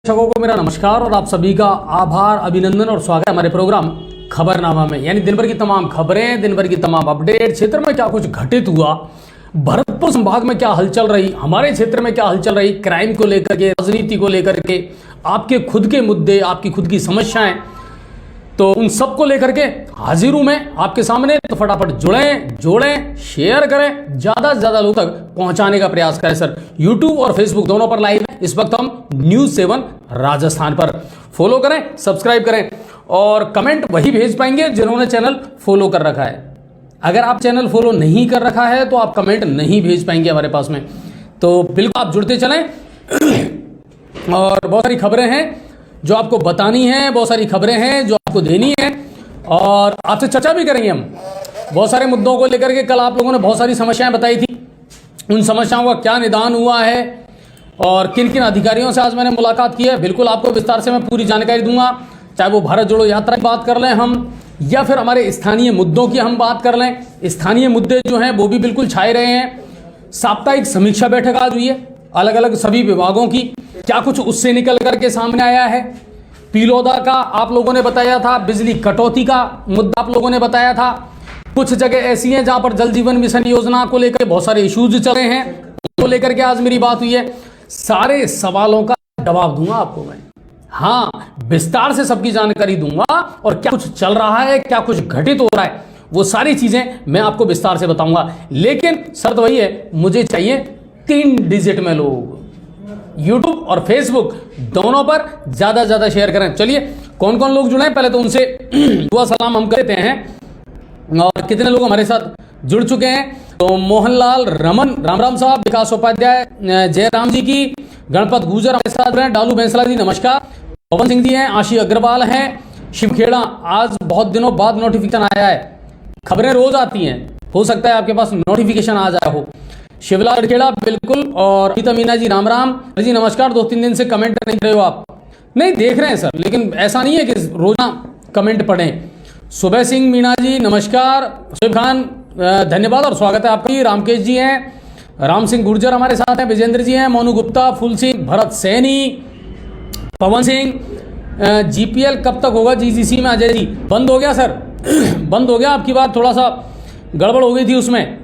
दर्शकों को मेरा नमस्कार और आप सभी का आभार, अभिनंदन और स्वागत है हमारे प्रोग्राम खबरनामा में। यानी दिन भर की तमाम खबरें, दिन भर की तमाम अपडेट, क्षेत्र में क्या कुछ घटित हुआ, भरतपुर संभाग में क्या हलचल रही, हमारे क्षेत्र में क्या हलचल रही, क्राइम को लेकर के, राजनीति को लेकर के, आपके खुद के मुद्दे, आपकी खुद की समस्याएं, तो उन सब को लेकर के हाजिर हूं मैं आपके सामने। तो फटाफट जुड़ें, जोड़ें, शेयर करें, ज्यादा से ज्यादा लोग तक पहुंचाने का प्रयास करें। सर यूट्यूब और फेसबुक दोनों पर लाइव है इस वक्त हम न्यूज 7 राजस्थान पर। फॉलो करें, सब्सक्राइब करें और कमेंट वही भेज पाएंगे जिन्होंने चैनल फॉलो कर रखा है। अगर आप चैनल फॉलो नहीं कर रखा है तो आप कमेंट नहीं भेज पाएंगे हमारे पास में। तो बिल्कुल आप जुड़ते चलें और बहुत सारी खबरें हैं जो आपको बतानी है, बहुत सारी खबरें हैं जो आपको देनी है और आपसे चर्चा भी करेंगे हम बहुत सारे मुद्दों को लेकर के। कल आप लोगों ने बहुत सारी समस्याएं बताई थी, उन समस्याओं का क्या निदान हुआ है और किन किन अधिकारियों से आज मैंने मुलाकात की है, बिल्कुल आपको विस्तार से मैं पूरी जानकारी दूंगा। चाहे वो भारत जोड़ो यात्रा की बात कर लें हम, या फिर हमारे स्थानीय मुद्दों की हम बात कर लें। स्थानीय मुद्दे जो हैं वो भी बिल्कुल छाए रहे हैं। साप्ताहिक समीक्षा बैठक आज हुई है अलग अलग सभी विभागों की, क्या कुछ उससे निकल करके सामने आया है। पीलोदा का आप लोगों ने बताया था, बिजली कटौती का मुद्दा आप लोगों ने बताया था। कुछ जगह ऐसी हैं जहां पर जल जीवन मिशन योजना को लेकर बहुत सारे इश्यूज चल रहे हैं, उनको लेकर के आज मेरी बात हुई है। सारे सवालों का जवाब दूंगा आपको मैं, हाँ विस्तार से सबकी जानकारी दूंगा और क्या कुछ चल रहा है, क्या कुछ घटित हो रहा है, वो सारी चीजें मैं आपको विस्तार से बताऊंगा। लेकिन शर्त वही है, मुझे चाहिए 3 डिजिट में लोग। YouTube और Facebook दोनों पर ज्यादा से ज्यादा शेयर करें। चलिए कौन कौन लोग जुड़े हैं पहले तो उनसे दुआ सलाम हम करते हैं और कितने लोग हमारे साथ जुड़ चुके हैं। तो मोहनलाल रमन, राम राम साहब, विकास उपाध्याय, जयराम जी की, गणपत गुजर हमारे साथ हैं, डालू बैंसला जी नमस्कार, पवन सिंह जी हैं, आशी अग्रवाल हैं, शिवखेड़ा आज बहुत दिनों बाद नोटिफिकेशन आया है। खबरें रोज आती हैं, हो सकता है आपके पास नोटिफिकेशन आ जाए हो। शिवलाल खेड़ा बिल्कुल, और अमिता मीना जी राम राम जी नमस्कार। 2-3 दिन से कमेंट नहीं कर रहे हो आप, नहीं देख रहे हैं सर, लेकिन ऐसा नहीं है कि रोजा कमेंट पढ़ें। सुबह सिंह मीना जी नमस्कार, सुबह खान धन्यवाद और स्वागत है आपका। रामकेश जी हैं, राम सिंह गुर्जर हमारे साथ हैं, विजेंद्र जी हैं, मोनू गुप्ता, फूल सिंह, भरत सैनी, पवन सिंह। जीपीएल कब तक होगा जीजीसी में? अजय जी बंद हो गया सर बंद हो गया, आपकी बात थोड़ा सा गड़बड़ हो गई थी उसमें।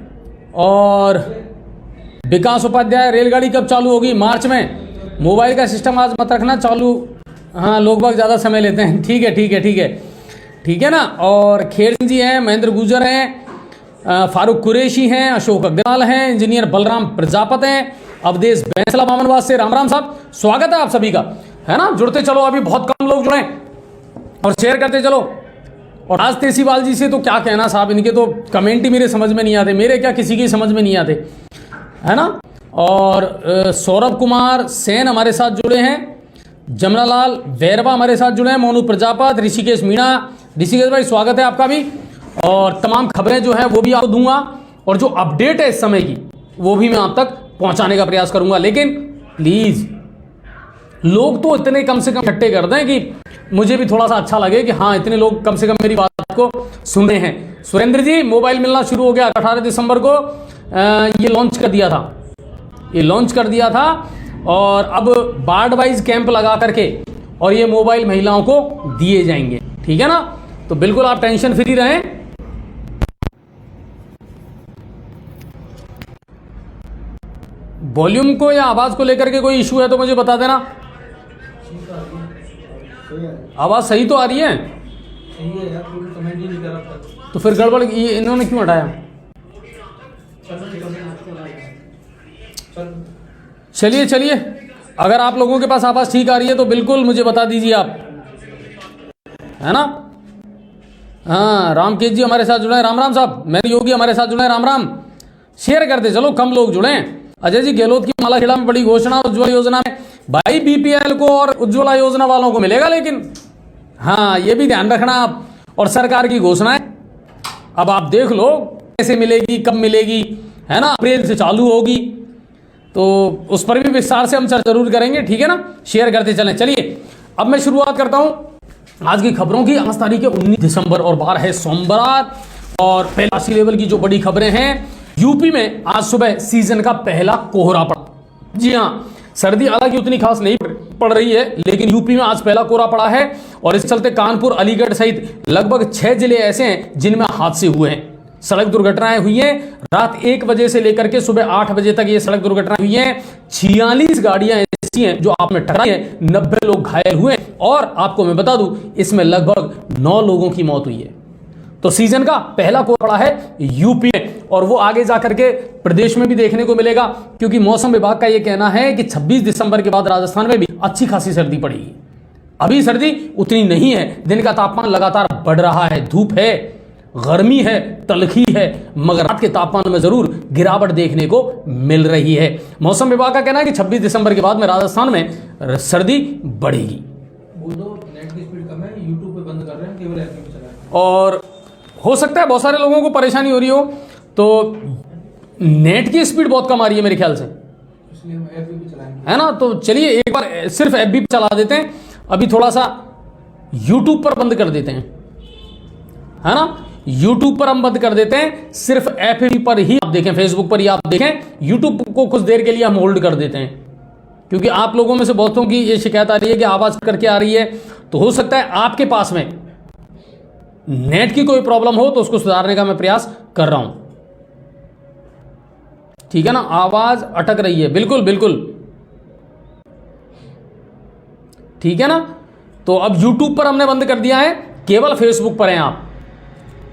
और विकास उपाध्याय रेलगाड़ी कब चालू होगी? मार्च में। मोबाइल का सिस्टम आज मत रखना चालू, हाँ लोग बाग ज़्यादा समय लेते हैं। ठीक है ठीक है ठीक है ठीक है ना। और खेर सिंह जी हैं, महेंद्र गुजर हैं, फारूक कुरैशी हैं, अशोक अग्रवाल हैं, इंजीनियर बलराम प्रजापत हैं, अवधेश बैंसला बामनवास से राम राम साहब, स्वागत है आप सभी का, है ना। जुड़ते चलो, अभी बहुत कम लोग जुड़े और शेयर करते चलो। और राज तेसीवाल जी से तो क्या कहना साहब, इनके तो कमेंट ही मेरे समझ में नहीं आते, मेरे क्या किसी की समझ में नहीं आते, है ना। और सौरभ कुमार सेन हमारे साथ जुड़े हैं, जमनालाल वैरवा हमारे साथ जुड़े हैं, मोनू प्रजापत, ऋषिकेश मीणा, ऋषिकेश भाई स्वागत है आपका भी। और तमाम खबरें जो है वो भी आपको दूंगा और जो अपडेट है इस समय की वो भी मैं आप तक पहुंचाने का प्रयास करूंगा। लेकिन प्लीज लोग तो इतने कम से कम इकट्ठे कर दें कि मुझे भी थोड़ा सा अच्छा लगे कि हाँ इतने लोग कम से कम मेरी बात को सुन रहे हैं। सुरेंद्र जी मोबाइल मिलना शुरू हो गया, 18 दिसंबर को ये लॉन्च कर दिया था, ये लॉन्च कर दिया था और अब वार्ड वाइज कैंप लगा करके और ये मोबाइल महिलाओं को दिए जाएंगे, ठीक है ना। तो बिल्कुल आप टेंशन फ्री रहें। वॉल्यूम को या आवाज को लेकर के कोई इशू है तो मुझे बता देना। आवाज सही तो आ रही है, तो फिर गड़बड़ ये इन्होंने क्यों हटाया? चलिए चलिए, अगर आप लोगों के पास आवाज ठीक आ रही है तो बिल्कुल मुझे बता दीजिए आप, है ना। हाँ रामकेश जी हमारे साथ जुड़े हैं, राम राम साहब। मेरे योगी हमारे साथ जुड़े हैं, राम राम। शेयर करते चलो, कम लोग जुड़े हैं। अजय जी गहलोत की मालाखेड़ा में बड़ी घोषणा उज्ज्वला योजना में, भाई बीपीएल को और उज्ज्वला योजना वालों को मिलेगा, लेकिन हाँ ये भी ध्यान रखना आप। और सरकार की घोषणा है, अब आप देख लो कैसे मिलेगी, कब मिलेगी, है ना। अप्रैल से चालू होगी, तो उस पर भी विस्तार से हम चर्चा जरूर करेंगे, ठीक है ना। शेयर करते चलें। चलिए अब मैं शुरुआत करता हूं आज की खबरों की। आज तारीख है 19 दिसंबर और बार है सोमवार। और पहले राष्ट्रीय लेवल की जो बड़ी खबरें हैं, यूपी में आज सुबह सीजन का पहला कोहरा पड़ा। जी हाँ, सर्दी हालांकि उतनी खास नहीं पड़ी, पड़ रही है, लेकिन यूपी में आज पहला कोहरा पड़ा है और इस चलते कानपुर, अलीगढ़ सहित लगभग 6 जिले ऐसे हैं जिनमें हादसे हुए हैं, सड़क दुर्घटनाएं हुई हैं। रात 1 बजे से लेकर के सुबह 8 बजे तक ये सड़क दुर्घटनाएं हुई हैं। 46 गाड़ियां ऐसी हैं जो आप में टकराई हैं, 90 लोग घायल हुए और आपको मैं बता दूं इसमें लगभग 9 लोगों की मौत हुई है। तो सीजन का पहला कोहरा पड़ा है यूपी में और वो आगे जाकर के प्रदेश में भी देखने को मिलेगा, क्योंकि मौसम विभाग का यह कहना है कि 26 दिसंबर के बाद राजस्थान में भी अच्छी खासी सर्दी पड़ेगी। अभी सर्दी उतनी नहीं है, दिन का तापमान लगातार बढ़ रहा है, धूप है, गर्मी है, तलखी है, मगर रात के तापमान में जरूर गिरावट देखने को मिल रही है। मौसम विभाग का कहना है कि 26 दिसंबर के बाद में राजस्थान में सर्दी बढ़ेगी। नेट की स्पीड कम है, यूट्यूब पे बंद कर रहे हैं, केवल ऐप में चला रहे हैं। और हो सकता है बहुत सारे लोगों को परेशानी हो रही हो, तो नेट की स्पीड बहुत कम आ रही है मेरे ख्याल से, इसलिए हम ऐप भी चलाएंगे, है ना। तो चलिए एक बार सिर्फ एफबी पे चला देते हैं, अभी थोड़ा सा यूट्यूब पर बंद कर देते हैं, है ना। यूट्यूब पर हम बंद कर देते हैं, सिर्फ एफबी पर ही आप देखें, फेसबुक पर ही आप देखें, यूट्यूब को कुछ देर के लिए हम होल्ड कर देते हैं, क्योंकि आप लोगों में से बहुतों की ये शिकायत आ रही है कि आवाज करके आ रही है। तो हो सकता है आपके पास में नेट की कोई प्रॉब्लम हो, तो उसको सुधारने का मैं प्रयास कर रहा हूं, ठीक है ना। आवाज अटक रही है, बिल्कुल बिल्कुल, ठीक है ना। तो अब यूट्यूब पर हमने बंद कर दिया है, केवल फेसबुक पर हैं आप।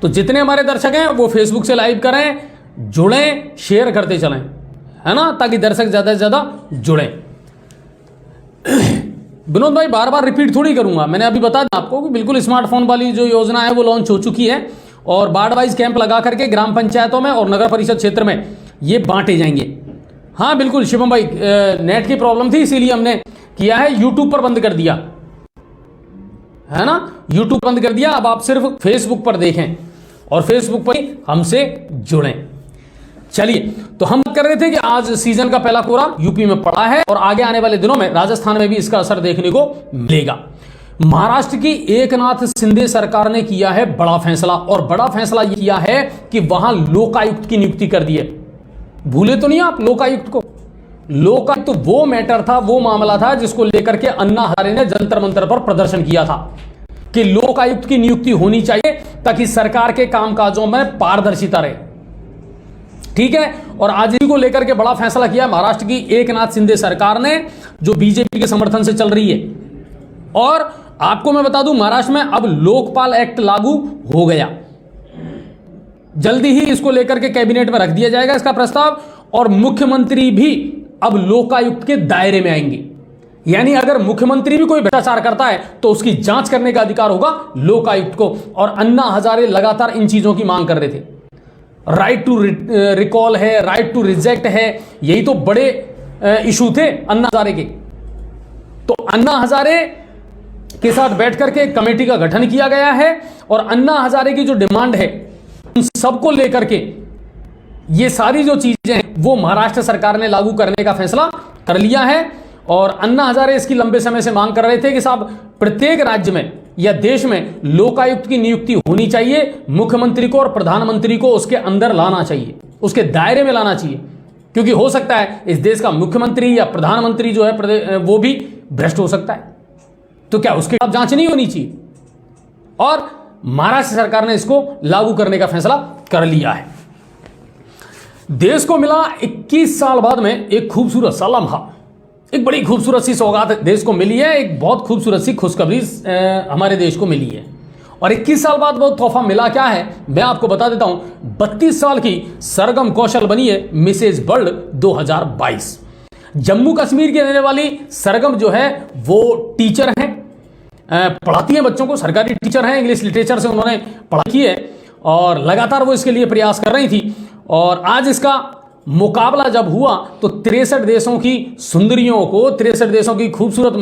तो जितने हमारे दर्शक हैं वो फेसबुक से लाइव करें, जुड़ें, शेयर करते चलें, है ना, ताकि दर्शक ज्यादा से ज्यादा जुड़ें। विनोद भाई बार बार रिपीट थोड़ी करूंगा, मैंने अभी बता दिया आपको कि बिल्कुल स्मार्टफोन वाली जो योजना है वो लॉन्च हो चुकी है और वार्ड वाइज कैंप लगा करके ग्राम पंचायतों में और नगर परिषद क्षेत्र में ये बांटे जाएंगे। हाँ बिल्कुल शिवम भाई, नेट की प्रॉब्लम थी इसीलिए हमने किया है, यूट्यूब पर बंद कर दिया, है ना, यूट्यूब बंद कर दिया। अब आप सिर्फ फेसबुक पर देखें और फेसबुक पर ही हमसे जुड़ें। चलिए, तो हम कर रहे थे कि आज सीजन का पहला कोहरा यूपी में पड़ा है और आगे आने वाले दिनों में राजस्थान में भी इसका असर देखने को मिलेगा। महाराष्ट्र की एकनाथ शिंदे सरकार ने किया है बड़ा फैसला, और बड़ा फैसला यह किया है कि वहां लोकायुक्त की नियुक्ति कर दी है। भूले तो नहीं आप लोकायुक्त को? लोकायुक्त तो वो मैटर था, वो मामला था जिसको लेकर के अन्ना हजारे ने जंतर मंतर पर प्रदर्शन किया था कि लोकायुक्त की नियुक्ति होनी चाहिए ताकि सरकार के कामकाजों में पारदर्शिता रहे, ठीक है। और आज इसी को लेकर के बड़ा फैसला किया महाराष्ट्र की एकनाथ शिंदे सरकार ने, जो बीजेपी के समर्थन से चल रही है। और आपको मैं बता दूं, महाराष्ट्र में अब लोकपाल एक्ट लागू हो गया, जल्दी ही इसको लेकर के कैबिनेट में रख दिया जाएगा इसका प्रस्ताव, और मुख्यमंत्री भी अब लोकायुक्त के दायरे में आएंगे। यानी अगर मुख्यमंत्री भी कोई भ्रष्टाचार करता है तो उसकी जांच करने का अधिकार होगा लोकायुक्त को। और अन्ना हजारे लगातार इन चीजों की मांग कर रहे थे, राइट टू रिकॉल है, राइट टू रिजेक्ट है, यही तो बड़े इशू थे अन्ना हजारे के। तो अन्ना हजारे के साथ बैठकर के एक कमेटी का गठन किया गया है और अन्ना हजारे की जो डिमांड है उन सबको लेकर के ये सारी जो चीजें हैं वो महाराष्ट्र सरकार ने लागू करने का फैसला कर लिया है। और अन्ना हजारे इसकी लंबे समय से मांग कर रहे थे कि साहब प्रत्येक राज्य में या देश में लोकायुक्त की नियुक्ति होनी चाहिए, मुख्यमंत्री को और प्रधानमंत्री को उसके अंदर लाना चाहिए, उसके दायरे में लाना चाहिए, क्योंकि हो सकता है इस देश का मुख्यमंत्री या प्रधानमंत्री जो है वो भी भ्रष्ट हो सकता है। तो क्या उसके खिलाफ जांच नहीं होनी चाहिए? और महाराष्ट्र सरकार ने इसको लागू करने का फैसला कर लिया है। देश को मिला 21 साल बाद में एक खूबसूरत सा लम्हा, एक बड़ी खूबसूरत सी सौगात देश को मिली है, एक बहुत खूबसूरत सी खुशखबरी हमारे देश को मिली है। और 21 साल बाद वो तोहफा मिला क्या है मैं आपको बता देता हूं। 32 साल की सरगम कौशल बनी है मिसेज वर्ल्ड 2022। जम्मू कश्मीर की रहने वाली सरगम जो है वो टीचर हैं, पढ़ाती हैं बच्चों को, सरकारी टीचर हैं, इंग्लिश लिटरेचर से उन्होंने पढ़ाई की है और लगातार वो इसके लिए प्रयास कर रही थी। और आज इसका मुकाबला जब हुआ तो 63 देशों की सुंदरियों को, 63 देशों की खूबसूरत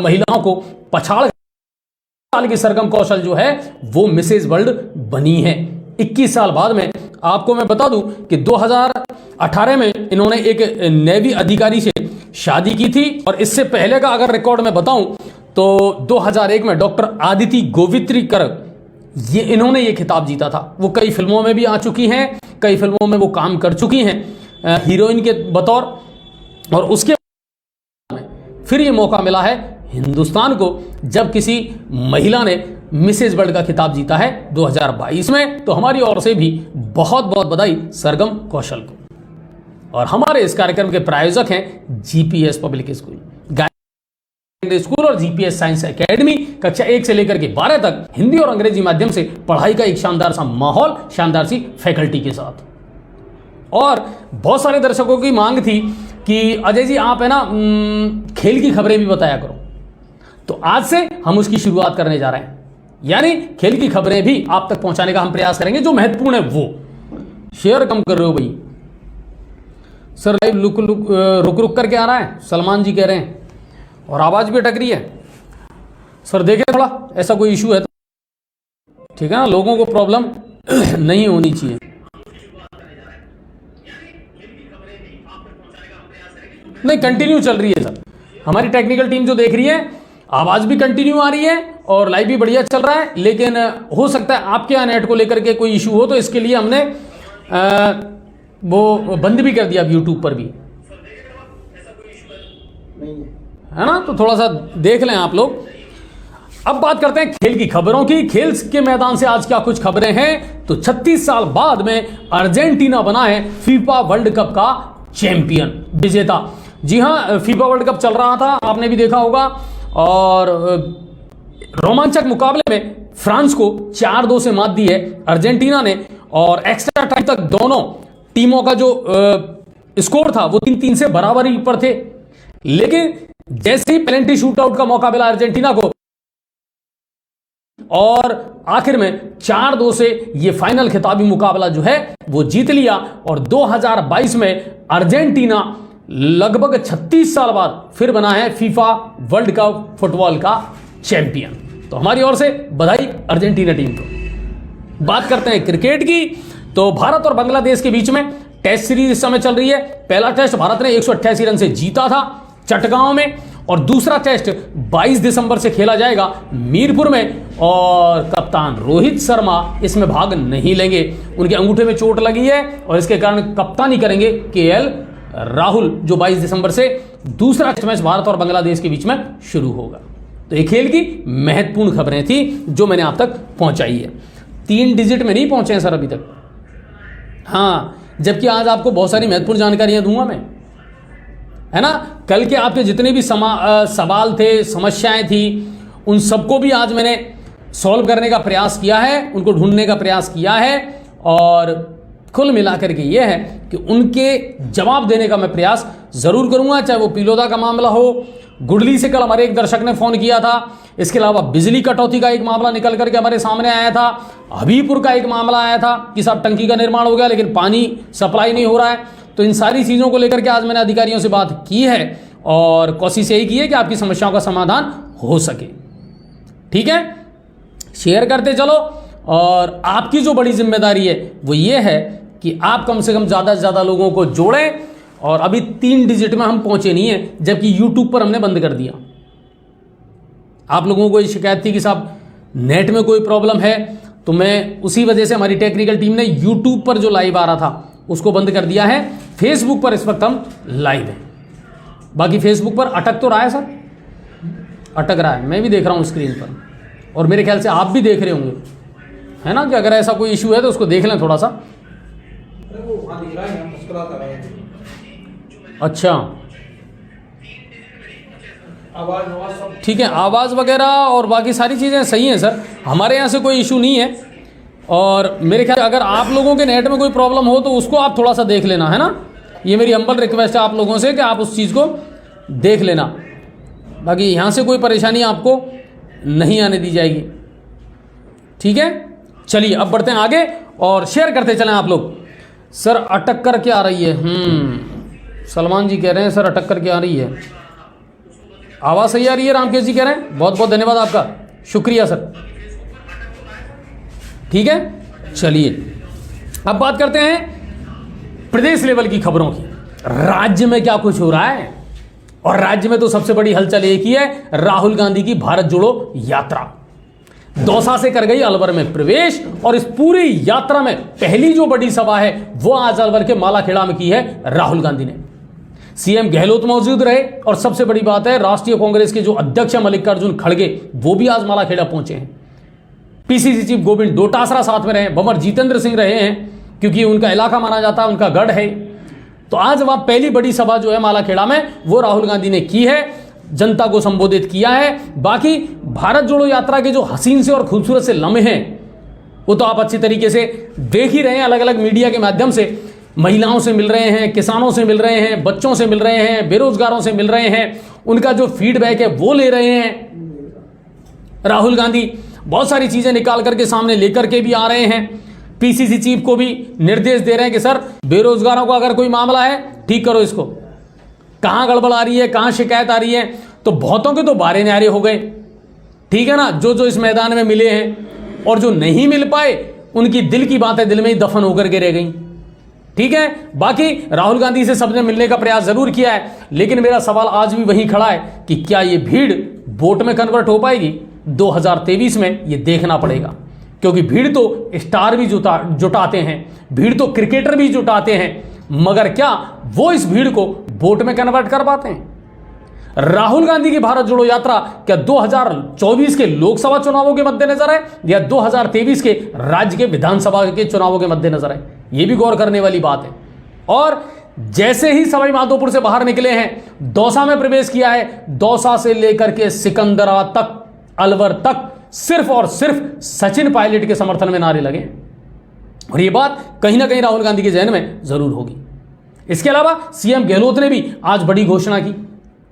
महिलाओं को पछाड़ साल की सरगम कौशल जो है वो मिसेज वर्ल्ड बनी है 21 साल बाद में। आपको मैं बता दूं कि 2018 में इन्होंने एक नेवी अधिकारी से शादी की थी और इससे पहले का अगर रिकॉर्ड में बताऊं तो 2001 में डॉक्टर आदिति गोवित्रीकर इन्होंने ये खिताब जीता था। वो कई फिल्मों में भी आ चुकी हैं, कई फिल्मों में वो काम कर चुकी हैं हीरोइन के बतौर। और उसके फिर ये मौका मिला है हिंदुस्तान को, जब किसी महिला ने मिसेज वर्ल्ड का खिताब जीता है 2022 में। तो हमारी ओर से भी बहुत बहुत बधाई सरगम कौशल को। और हमारे इस कार्यक्रम के प्रायोजक हैं GPS public school, Gayatri school और जीपीएस साइंस एकेडमी। कक्षा 1 से लेकर के 12 तक हिंदी और अंग्रेजी माध्यम से पढ़ाई का एक शानदार सा माहौल, शानदार सी फैकल्टी के साथ। और बहुत सारे दर्शकों की मांग थी कि अजय जी आप है ना खेल की खबरें भी बताया करो। तो आज से हम उसकी शुरुआत करने जा रहे हैं, यानी खेल की खबरें भी आप तक पहुंचाने का हम प्रयास करेंगे। जो महत्वपूर्ण है वो शेयर कम कर रहे हो भाई। सर लाइव रुक रुक करके आ रहा है, सलमान जी कह रहे हैं, और आवाज भी अटक रही है। सर देखें थोड़ा, ऐसा कोई इशू है तो ठीक है ना, लोगों को प्रॉब्लम नहीं होनी चाहिए। नहीं, कंटिन्यू चल रही है सर, हमारी टेक्निकल टीम जो देख रही है, आवाज भी कंटिन्यू आ रही है और लाइव भी बढ़िया चल रहा है। लेकिन हो सकता है आपके यहाँ नेट को लेकर के कोई इशू हो, तो इसके लिए हमने वो बंद भी कर दिया अब यूट्यूब पर भी, है ना। तो थोड़ा सा देख लें आप लोग। अब बात करते हैं खेल की खबरों की। खेल के मैदान से आज क्या कुछ खबरें हैं। तो 36 साल बाद में अर्जेंटीना बना है फीफा वर्ल्ड कप का चैंपियन, विजेता। जी हां, फीफा वर्ल्ड कप चल रहा था, आपने भी देखा होगा। और रोमांचक मुकाबले में फ्रांस को 4-2 से मात दी है अर्जेंटीना ने। और एक्स्ट्रा टाइम तक दोनों टीमों का जो स्कोर था वो 3-3 से बराबरी पर थे। लेकिन जैसे ही पेनल्टी शूटआउट का मौका मिला अर्जेंटीना को, और आखिर में 4-2 से ये फाइनल खिताबी मुकाबला जो है वो जीत लिया। और 2022 में अर्जेंटीना लगभग 36 साल बाद फिर बना है फीफा वर्ल्ड कप फुटबॉल का चैंपियन। तो हमारी ओर से बधाई अर्जेंटीना टीम को। बात करते हैं क्रिकेट की। तो भारत और बांग्लादेश के बीच में टेस्ट सीरीज इस समय चल रही है। पहला टेस्ट भारत ने 188 रन से जीता था चटगांव में, और दूसरा टेस्ट 22 दिसंबर से खेला जाएगा मीरपुर में। और कप्तान रोहित शर्मा इसमें भाग नहीं लेंगे, उनके अंगूठे में चोट लगी है और इसके कारण कप्तानी करेंगे केएल राहुल, जो 22 दिसंबर से दूसरा टेस्ट मैच भारत और बांग्लादेश के बीच में शुरू होगा। तो ये खेल की महत्वपूर्ण खबरें थी जो मैंने आप तक पहुंचाई है। 3 डिजिट में नहीं पहुंचे हैं सर अभी तक, हाँ, जबकि आज आपको बहुत सारी महत्वपूर्ण जानकारियां दूंगा मैं, है ना। कल के आपके जितने भी सवाल थे, समस्याएं थी, उन सबको भी आज मैंने सॉल्व करने का प्रयास किया है, उनको ढूंढने का प्रयास किया है। और कुल मिलाकर के ये है कि उनके जवाब देने का मैं प्रयास जरूर करूंगा, चाहे वो पिलोदा का मामला हो, गुडली से कल हमारे एक दर्शक ने फोन किया था, इसके अलावा बिजली कटौती का एक मामला निकल करके हमारे सामने आया था, हबीबपुर का एक मामला आया था कि साहब टंकी का निर्माण हो गया लेकिन पानी सप्लाई नहीं हो रहा है। तो इन सारी चीज़ों को लेकर के आज मैंने अधिकारियों से बात की है और कोशिश यही की है कि आपकी समस्याओं का समाधान हो सके। ठीक है, शेयर करते चलो। और आपकी जो बड़ी जिम्मेदारी है वो ये है कि आप कम से कम ज़्यादा से ज़्यादा लोगों को जोड़ें। और अभी 3 डिजिट में हम पहुंचे नहीं है, जबकि यूट्यूब पर हमने बंद कर दिया। आप लोगों को ये शिकायत थी कि साहब नेट में कोई प्रॉब्लम है, तो मैं उसी वजह से हमारी टेक्निकल टीम ने यूट्यूब पर जो लाइव आ रहा था उसको बंद कर दिया है। फेसबुक पर इस वक्त हम लाइव हैं। बाकी फेसबुक पर अटक तो रहा है सर, अटक रहा है, मैं भी देख रहा हूँ स्क्रीन पर, और मेरे ख्याल से आप भी देख रहे होंगे, है ना। कि अगर ऐसा कोई इशू है तो उसको देख लें थोड़ा सा। अच्छा, ठीक है, आवाज़ वगैरह और बाकी सारी चीज़ें सही हैं सर, हमारे यहाँ से कोई इशू नहीं है। और मेरे ख्याल अगर आप लोगों के नेट में कोई प्रॉब्लम हो तो उसको आप थोड़ा सा देख लेना, है ना। ये मेरी हम्बल रिक्वेस्ट है आप लोगों से कि आप उस चीज़ को देख लेना। बाकी यहाँ से कोई परेशानी आपको नहीं आने दी जाएगी। ठीक है, चलिए अब बढ़ते हैं आगे और शेयर करते चलें आप लोग। सर अटक कर के आ रही है, सलमान जी कह रहे हैं सर अटक कर के आ रही है। आवाज़ सही आ रही है, रामकेश जी कह रहे हैं, बहुत बहुत धन्यवाद आपका, शुक्रिया सर। ठीक है, चलिए अब बात करते हैं प्रदेश लेवल की खबरों की। राज्य में क्या कुछ हो रहा है, और राज्य में तो सबसे बड़ी हलचल एक ही है, राहुल गांधी की भारत जोड़ो यात्रा दौसा से कर गई अलवर में प्रवेश। और इस पूरी यात्रा में पहली जो बड़ी सभा है वो आज अलवर के मालाखेड़ा में की है राहुल गांधी ने। सीएम गहलोत मौजूद रहे और सबसे बड़ी बात है राष्ट्रीय कांग्रेस के जो अध्यक्ष है मल्लिकार्जुन खड़गे वो भी आज मालाखेड़ा पहुंचे हैं। पीसीसी चीफ गोविंद डोटासरा साथ में रहे, भंवर जितेंद्र सिंह रहे हैं क्योंकि उनका इलाका माना जाता है, उनका गढ़ है। तो आज वहां पहली बड़ी सभा जो है मालाखेड़ा में वो राहुल गांधी ने की है, जनता को संबोधित किया है। बाकी भारत जोड़ो यात्रा के जो हसीन से और खूबसूरत से लम्हे हैं वो तो आप अच्छी तरीके से देख ही रहे हैं। अलग अलग मीडिया के माध्यम से महिलाओं से मिल रहे हैं, किसानों से मिल रहे हैं, बच्चों से मिल रहे हैं, बेरोजगारों से मिल रहे हैं, उनका जो फीडबैक है वो ले रहे हैं। राहुल गांधी बहुत सारी चीजें निकाल करके सामने लेकर के भी आ रहे हैं। पीसीसी चीफ को भी निर्देश दे रहे हैं कि सर बेरोजगारों का अगर कोई मामला है ठीक करो, इसको कहां गड़बड़ आ रही है, कहां शिकायत आ रही है। तो बहुतों के तो बारे न्यारे हो गए, ठीक है ना, जो इस मैदान में मिले हैं, और जो नहीं मिल पाए उनकी दिल की बातें दिल में ही दफन होकर के रह गई, ठीक है। बाकी राहुल गांधी से सबने मिलने का प्रयास जरूर किया है, लेकिन मेरा सवाल आज भी वही खड़ा है कि क्या ये भीड़ वोट में कन्वर्ट हो पाएगी 2023 में, ये देखना पड़ेगा। क्योंकि भीड़ तो स्टार भी जुटाते हैं, भीड़ तो क्रिकेटर भी जुटाते हैं, मगर क्या वो इस भीड़ को वोट में कन्वर्ट कर पाते हैं? राहुल गांधी की भारत जोड़ो यात्रा क्या 2024 के लोकसभा चुनावों के मद्देनजर है या 2023 के राज्य के विधानसभा के चुनावों के मद्देनजर है? यह भी गौर करने वाली बात है। और जैसे ही सवाई माधोपुर से बाहर निकले हैं, दौसा में प्रवेश किया है, दौसा से लेकर के सिकंदरा तक, अलवर तक सिर्फ और सिर्फ सचिन पायलट के समर्थन में नारे लगे। और यह बात कहीं ना कहीं राहुल गांधी के जहन में जरूर होगी। इसके अलावा सीएम गहलोत ने भी आज बड़ी घोषणा की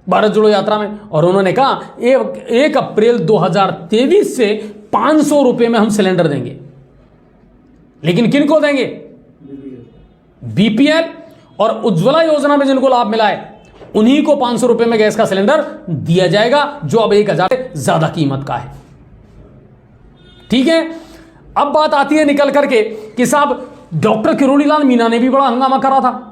भारत जोड़ो यात्रा में, और उन्होंने कहा 1 अप्रैल 2023 से 500 रुपए में हम सिलेंडर देंगे। लेकिन किनको देंगे? बीपीएल और उज्ज्वला योजना में जिनको लाभ मिला है उन्हीं को 500 रुपए में गैस का सिलेंडर दिया जाएगा, जो अब 1000 से ज्यादा कीमत का है, ठीक है। अब बात आती है निकल करके कि साहब डॉक्टर किरोड़ीलाल मीना ने भी बड़ा हंगामा करा था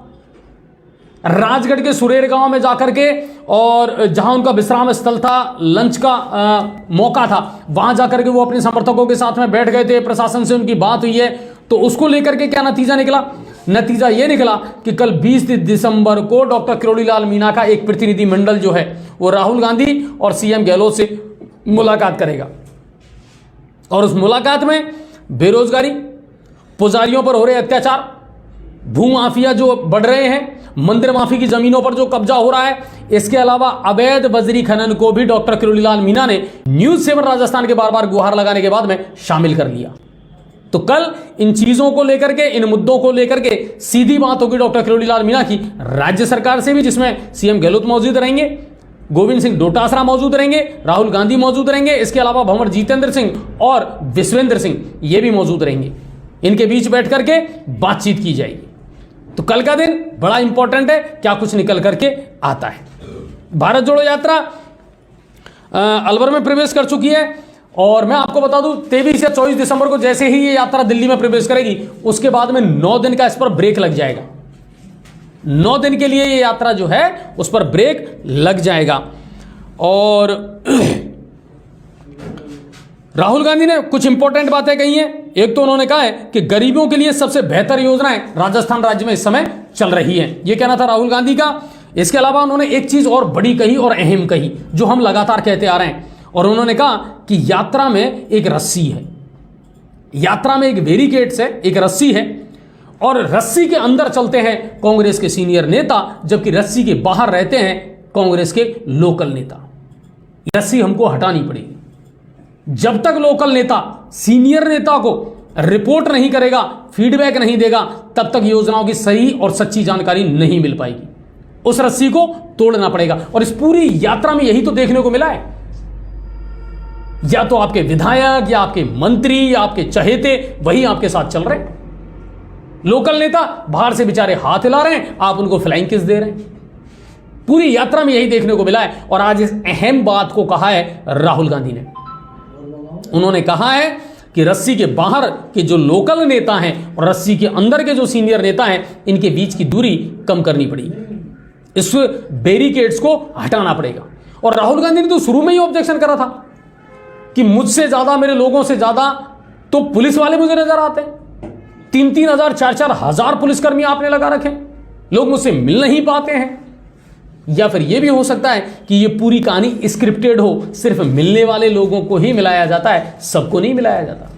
राजगढ़ के सुरेर गांव में जाकर के, और जहां उनका विश्राम स्थल था, लंच का मौका था, वहां जाकर के वो अपने समर्थकों के साथ में बैठ गए थे, प्रशासन से उनकी बात हुई है। तो उसको लेकर के क्या नतीजा निकला? नतीजा ये निकला कि कल 20 दिसंबर को डॉक्टर किरोड़ीलाल मीना का एक प्रतिनिधि मंडल जो है वो राहुल गांधी और सीएम गहलोत से मुलाकात करेगा। और उस मुलाकात में बेरोजगारी, पुजारियों पर हो रहे अत्याचार, भूमाफिया जो बढ़ रहे हैं, मंदिर माफी की जमीनों पर जो कब्जा हो रहा है, इसके अलावा अवैध बजरी खनन को भी डॉक्टर किरोड़ीलाल मीना ने न्यूज 7 राजस्थान के बार बार गुहार लगाने के बाद में शामिल कर लिया। तो कल इन चीजों को लेकर के, इन मुद्दों को लेकर के सीधी बात होगी डॉक्टर किरोड़ीलाल मीना की राज्य सरकार से भी, जिसमें सीएम गहलोत मौजूद रहेंगे, गोविंद सिंह डोटासरा मौजूद रहेंगे, राहुल गांधी मौजूद रहेंगे, इसके अलावा भंवर जितेंद्र सिंह और विश्वेंद्र सिंह ये भी मौजूद रहेंगे। इनके बीच बैठ करके बातचीत की जाएगी। तो कल का दिन बड़ा इंपॉर्टेंट है, क्या कुछ निकल करके आता है। भारत जोड़ो यात्रा अलवर में प्रवेश कर चुकी है, और मैं आपको बता दूं 23 या 24 दिसंबर को जैसे ही ये यात्रा दिल्ली में प्रवेश करेगी, उसके बाद में 9 दिन का इस पर ब्रेक लग जाएगा। 9 दिन के लिए ये यात्रा जो है उस पर ब्रेक लग जाएगा। और राहुल गांधी ने कुछ इंपॉर्टेंट बातें कही हैं। एक तो उन्होंने कहा है कि गरीबों के लिए सबसे बेहतर योजनाएं राजस्थान राज्य में इस समय चल रही हैं, ये कहना था राहुल गांधी का। इसके अलावा उन्होंने एक चीज और बड़ी कही और अहम कही, जो हम लगातार कहते आ रहे हैं, और उन्होंने कहा कि यात्रा में एक रस्सी है, यात्रा में एक बैरिकेड्स है, एक रस्सी है, और रस्सी के अंदर चलते हैं कांग्रेस के सीनियर नेता, जबकि रस्सी के बाहर रहते हैं कांग्रेस के लोकल नेता। रस्सी हमको हटानी पड़ेगी। जब तक लोकल नेता सीनियर नेता को रिपोर्ट नहीं करेगा, फीडबैक नहीं देगा, तब तक योजनाओं की सही और सच्ची जानकारी नहीं मिल पाएगी। उस रस्सी को तोड़ना पड़ेगा, और इस पूरी यात्रा में यही तो देखने को मिला है। या तो आपके विधायक या आपके मंत्री या आपके चहेते वही आपके साथ चल रहे हैं। लोकल नेता बाहर से बेचारे हाथ हिला रहे हैं, आप उनको फ्लाइंग किस दे रहे हैं। पूरी यात्रा में यही देखने को मिला है। और आज इस अहम बात को कहा है राहुल गांधी ने। उन्होंने कहा है कि रस्सी के बाहर के जो लोकल नेता हैं और रस्सी के अंदर के जो सीनियर नेता हैं, इनके बीच की दूरी कम करनी पड़ेगी, इस बैरिकेड्स को हटाना पड़ेगा। और राहुल गांधी ने तो शुरू में ही ऑब्जेक्शन करा था कि मुझसे ज्यादा, मेरे लोगों से ज्यादा तो पुलिस वाले मुझे नजर आते हैं। 3-3 हजार 4-4 हजार पुलिसकर्मी आपने लगा रखे, लोग मुझसे मिल नहीं पाते हैं, या फिर यह भी हो सकता है कि यह पूरी कहानी स्क्रिप्टेड हो, सिर्फ मिलने वाले लोगों को ही मिलाया जाता है, सबको नहीं मिलाया जाता।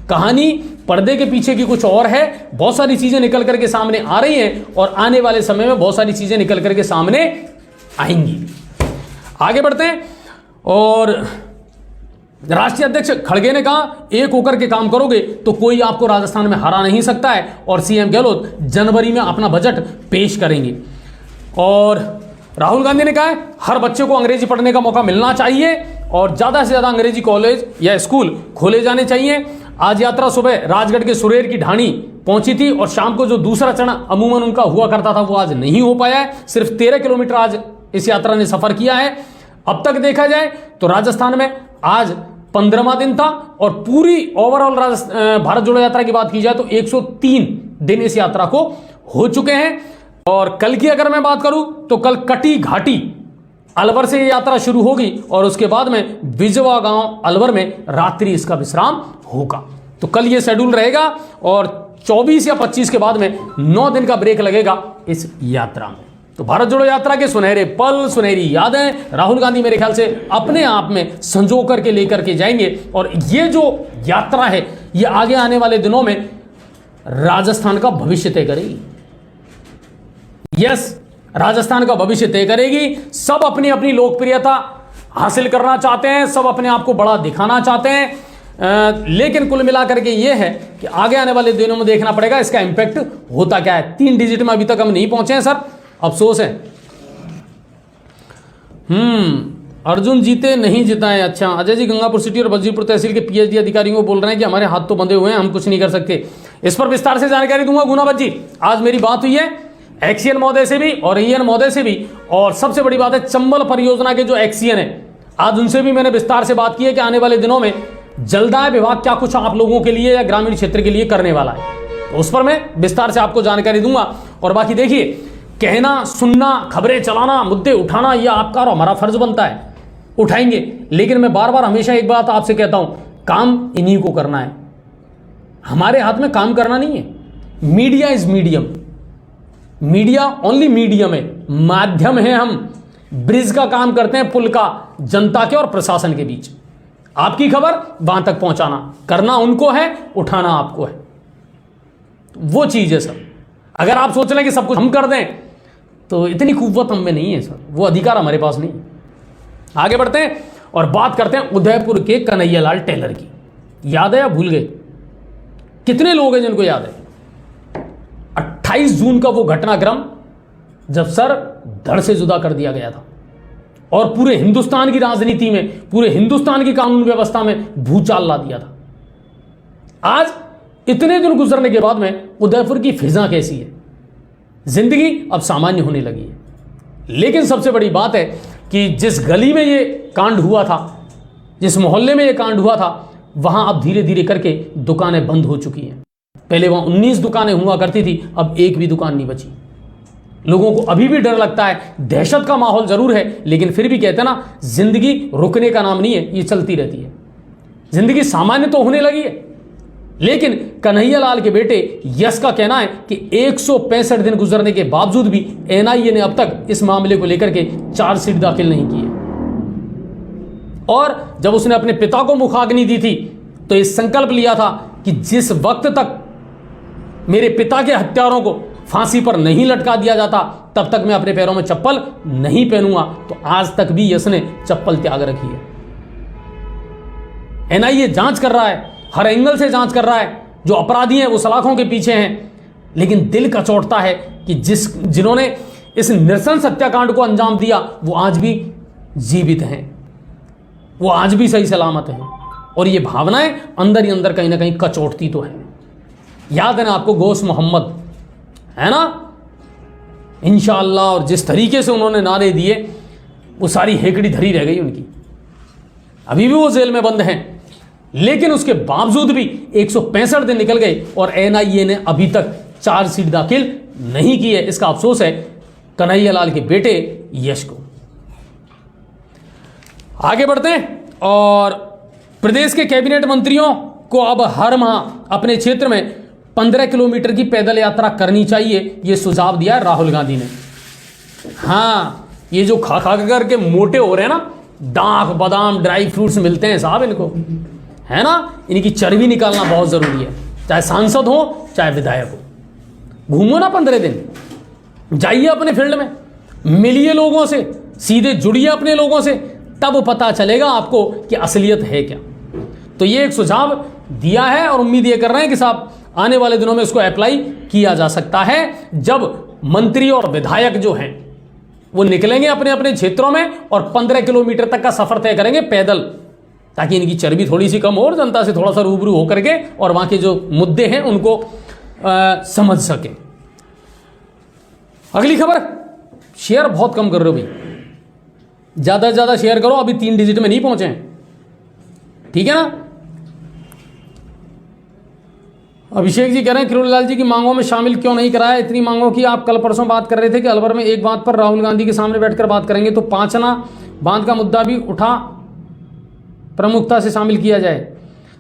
कहानी पर्दे के पीछे की कुछ और है, बहुत सारी चीजें निकल करके सामने आ रही हैं और आने वाले समय में बहुत सारी चीजें निकल करके सामने आएंगी। आगे बढ़ते हैं। और राष्ट्रीय अध्यक्ष खड़गे ने कहा एक होकर के काम करोगे तो कोई आपको राजस्थान में हरा नहीं सकता है, और सीएम गहलोत जनवरी में अपना बजट पेश करेंगे। और राहुल गांधी ने कहा है हर बच्चे को अंग्रेजी पढ़ने का मौका मिलना चाहिए और ज्यादा से ज्यादा अंग्रेजी कॉलेज या स्कूल खोले जाने चाहिए। आज यात्रा सुबह राजगढ़ के सुरेर की ढाणी पहुंची थी और शाम को जो दूसरा चरण अमूमन उनका हुआ करता था वो आज नहीं हो पाया है। सिर्फ 13 किलोमीटर आज इस यात्रा ने सफर किया है। अब तक देखा जाए तो राजस्थान में आज 15वां दिन था और पूरी ओवरऑल भारत जोड़ो यात्रा की बात की जाए तो 103 दिन इस यात्रा को हो चुके हैं। और कल की अगर मैं बात करूं तो कल कटी घाटी अलवर से ये यात्रा शुरू होगी और उसके बाद में बिजवा गांव अलवर में रात्रि इसका विश्राम होगा। तो कल ये शेड्यूल रहेगा और 24 या 25 के बाद में 9 दिन का ब्रेक लगेगा इस यात्रा में। तो भारत जोड़ो यात्रा के सुनहरे पल, सुनहरी यादें राहुल गांधी मेरे ख्याल से अपने आप में संजो करके लेकर के जाएंगे और ये जो यात्रा है ये आगे आने वाले दिनों में राजस्थान का भविष्य तय करेगी। यस, राजस्थान का भविष्य तय करेगी। सब अपनी अपनी लोकप्रियता हासिल करना चाहते हैं, सब अपने आप को बड़ा दिखाना चाहते हैं, लेकिन कुल मिलाकर के ये है कि आगे आने वाले दिनों में देखना पड़ेगा इसका इंपैक्ट होता क्या है। 3 डिजिट में अभी तक हम नहीं पहुंचे हैं सर, अफसोस है। अर्जुन जीते नहीं जिताए। अच्छा, अजय जी गंगापुर सिटी और बजीपुर तहसील के पीएचडी अधिकारियों को बोल रहे हैं कि हमारे हाथ तो बंधे हुए हैं, हम कुछ नहीं कर सकते। इस पर विस्तार से जानकारी दूंगा गुनाबत जी। आज मेरी बात हुई है एक्सीएन महोदय से भी और ईएन महोदय से भी, और सबसे बड़ी बात है चंबल परियोजना के जो एक्सीएन है आज उनसे भी मैंने विस्तार से बात की है कि आने वाले दिनों में जलदाय विभाग क्या कुछ आप लोगों के लिए या ग्रामीण क्षेत्र के लिए करने वाला है, तो उस पर मैं विस्तार से आपको जानकारी दूंगा। और बाकी देखिए, कहना, सुनना, खबरें चलाना, मुद्दे उठाना, यह आपका और हमारा फर्ज बनता है, उठाएंगे। लेकिन मैं बार बार हमेशा एक बात आपसे कहता हूं, काम इन्हीं को करना है, हमारे हाथ में काम करना नहीं है। Media is medium, media only medium है, माध्यम है। हम ब्रिज का काम करते हैं, पुल का, जनता के और प्रशासन के बीच। आपकी खबर वहां तक पहुंचाना, करना उनको है, उठाना आपको है। वो चीज है सर। अगर आप सोच लें कि सब कुछ हम कर दें तो इतनी कुव्वत हम में नहीं है सर, वो अधिकार हमारे पास नहीं। आगे बढ़ते हैं और बात करते हैं उदयपुर के कन्हैयालाल टेलर की। याद है या भूल गए? कितने लोग हैं जिनको याद है? 28 जून का वो घटनाक्रम जब सर धड़ से जुदा कर दिया गया था और पूरे हिंदुस्तान की राजनीति में, पूरे हिंदुस्तान की कानून व्यवस्था में भूचाल ला दिया था। आज इतने दिन गुजरने के बाद में उदयपुर की फिजा कैसी है? जिंदगी अब सामान्य होने लगी है। लेकिन सबसे बड़ी बात है कि जिस गली में ये कांड हुआ था, जिस मोहल्ले में ये कांड हुआ था, वहां अब धीरे धीरे करके दुकानें बंद हो चुकी हैं। पहले वहां 19 दुकानें हुआ करती थी, अब एक भी दुकान नहीं बची। लोगों को अभी भी डर लगता है, दहशत का माहौल जरूर है, लेकिन फिर भी कहते हैं ना, जिंदगी रुकने का नाम नहीं है, ये चलती रहती है। जिंदगी सामान्य तो होने लगी है, लेकिन कन्हैयालाल के बेटे यश का कहना है कि 165 दिन गुजरने के बावजूद भी एनआईए ने अब तक इस मामले को लेकर के चार्जशीट दाखिल नहीं की है। और जब उसने अपने पिता को मुखाग्नि दी थी तो इस संकल्प लिया था कि जिस वक्त तक मेरे पिता के हत्यारों को फांसी पर नहीं लटका दिया जाता तब तक मैं अपने पैरों में चप्पल नहीं पहनूंगा। तो आज तक भी यश ने चप्पल त्याग रखी है। एनआईए जांच कर रहा है, हर एंगल से जांच कर रहा है, जो अपराधी हैं वो सलाखों के पीछे हैं, लेकिन दिल कचोटता है कि जिन्होंने इस नृशंस हत्याकांड को अंजाम दिया वो आज भी जीवित हैं, वो आज भी सही सलामत हैं। और ये भावनाएं अंदर ही अंदर कहीं ना कहीं कचोटती तो है। याद है ना आपको गौस मोहम्मद, है ना, इंशाअल्लाह, और जिस तरीके से उन्होंने नारे दिए वो सारी हेकड़ी धरी रह गई उनकी। अभी भी वो जेल में बंद हैं, लेकिन उसके बावजूद भी 165 दिन निकल गए और एनआईए ने अभी तक चार्जशीट दाखिल नहीं की है। इसका अफसोस है कन्हैयालाल के बेटे यश को। आगे बढ़ते हैं और प्रदेश के कैबिनेट मंत्रियों को अब हर माह अपने क्षेत्र में 15 किलोमीटर की पैदल यात्रा करनी चाहिए, यह सुझाव दिया राहुल गांधी ने। हाँ, ये जो खा खा करके मोटे हो रहे हैं ना, दाख बादाम ड्राई फ्रूट्स मिलते हैं साहब इनको, है ना, इनकी चर्बी निकालना बहुत जरूरी है। चाहे सांसद हो चाहे विधायक हो, घूमो ना 15 दिन, जाइए अपने फील्ड में, मिलिए लोगों से, सीधे जुड़िए अपने लोगों से, तब पता चलेगा आपको कि असलियत है क्या। तो ये एक सुझाव दिया है और उम्मीद ये कर रहे हैं कि साहब आने वाले दिनों में इसको अप्लाई किया जा सकता है, जब मंत्री और विधायक जो हैं वो निकलेंगे अपने अपने क्षेत्रों में और 15 किलोमीटर तक का सफर तय करेंगे पैदल, ताकि इनकी चर्बी थोड़ी सी कम हो और जनता से थोड़ा सा रूबरू होकर के और वहां के जो मुद्दे हैं उनको समझ सके। अगली खबर, शेयर बहुत कम कर रहे हो भाई, ज्यादा से ज्यादा शेयर करो, अभी 3 डिजिट में नहीं पहुंचे हैं, ठीक है ना। अभिषेक जी कह रहे हैं किरोड़ीलाल जी की मांगों में शामिल क्यों नहीं कराया, इतनी मांगों की आप कल परसों बात कर रहे थे कि अलवर में एक बात पर राहुल गांधी के सामने बैठकर बात करेंगे, तो पांचना बांध का मुद्दा भी उठा प्रमुखता से शामिल किया जाए।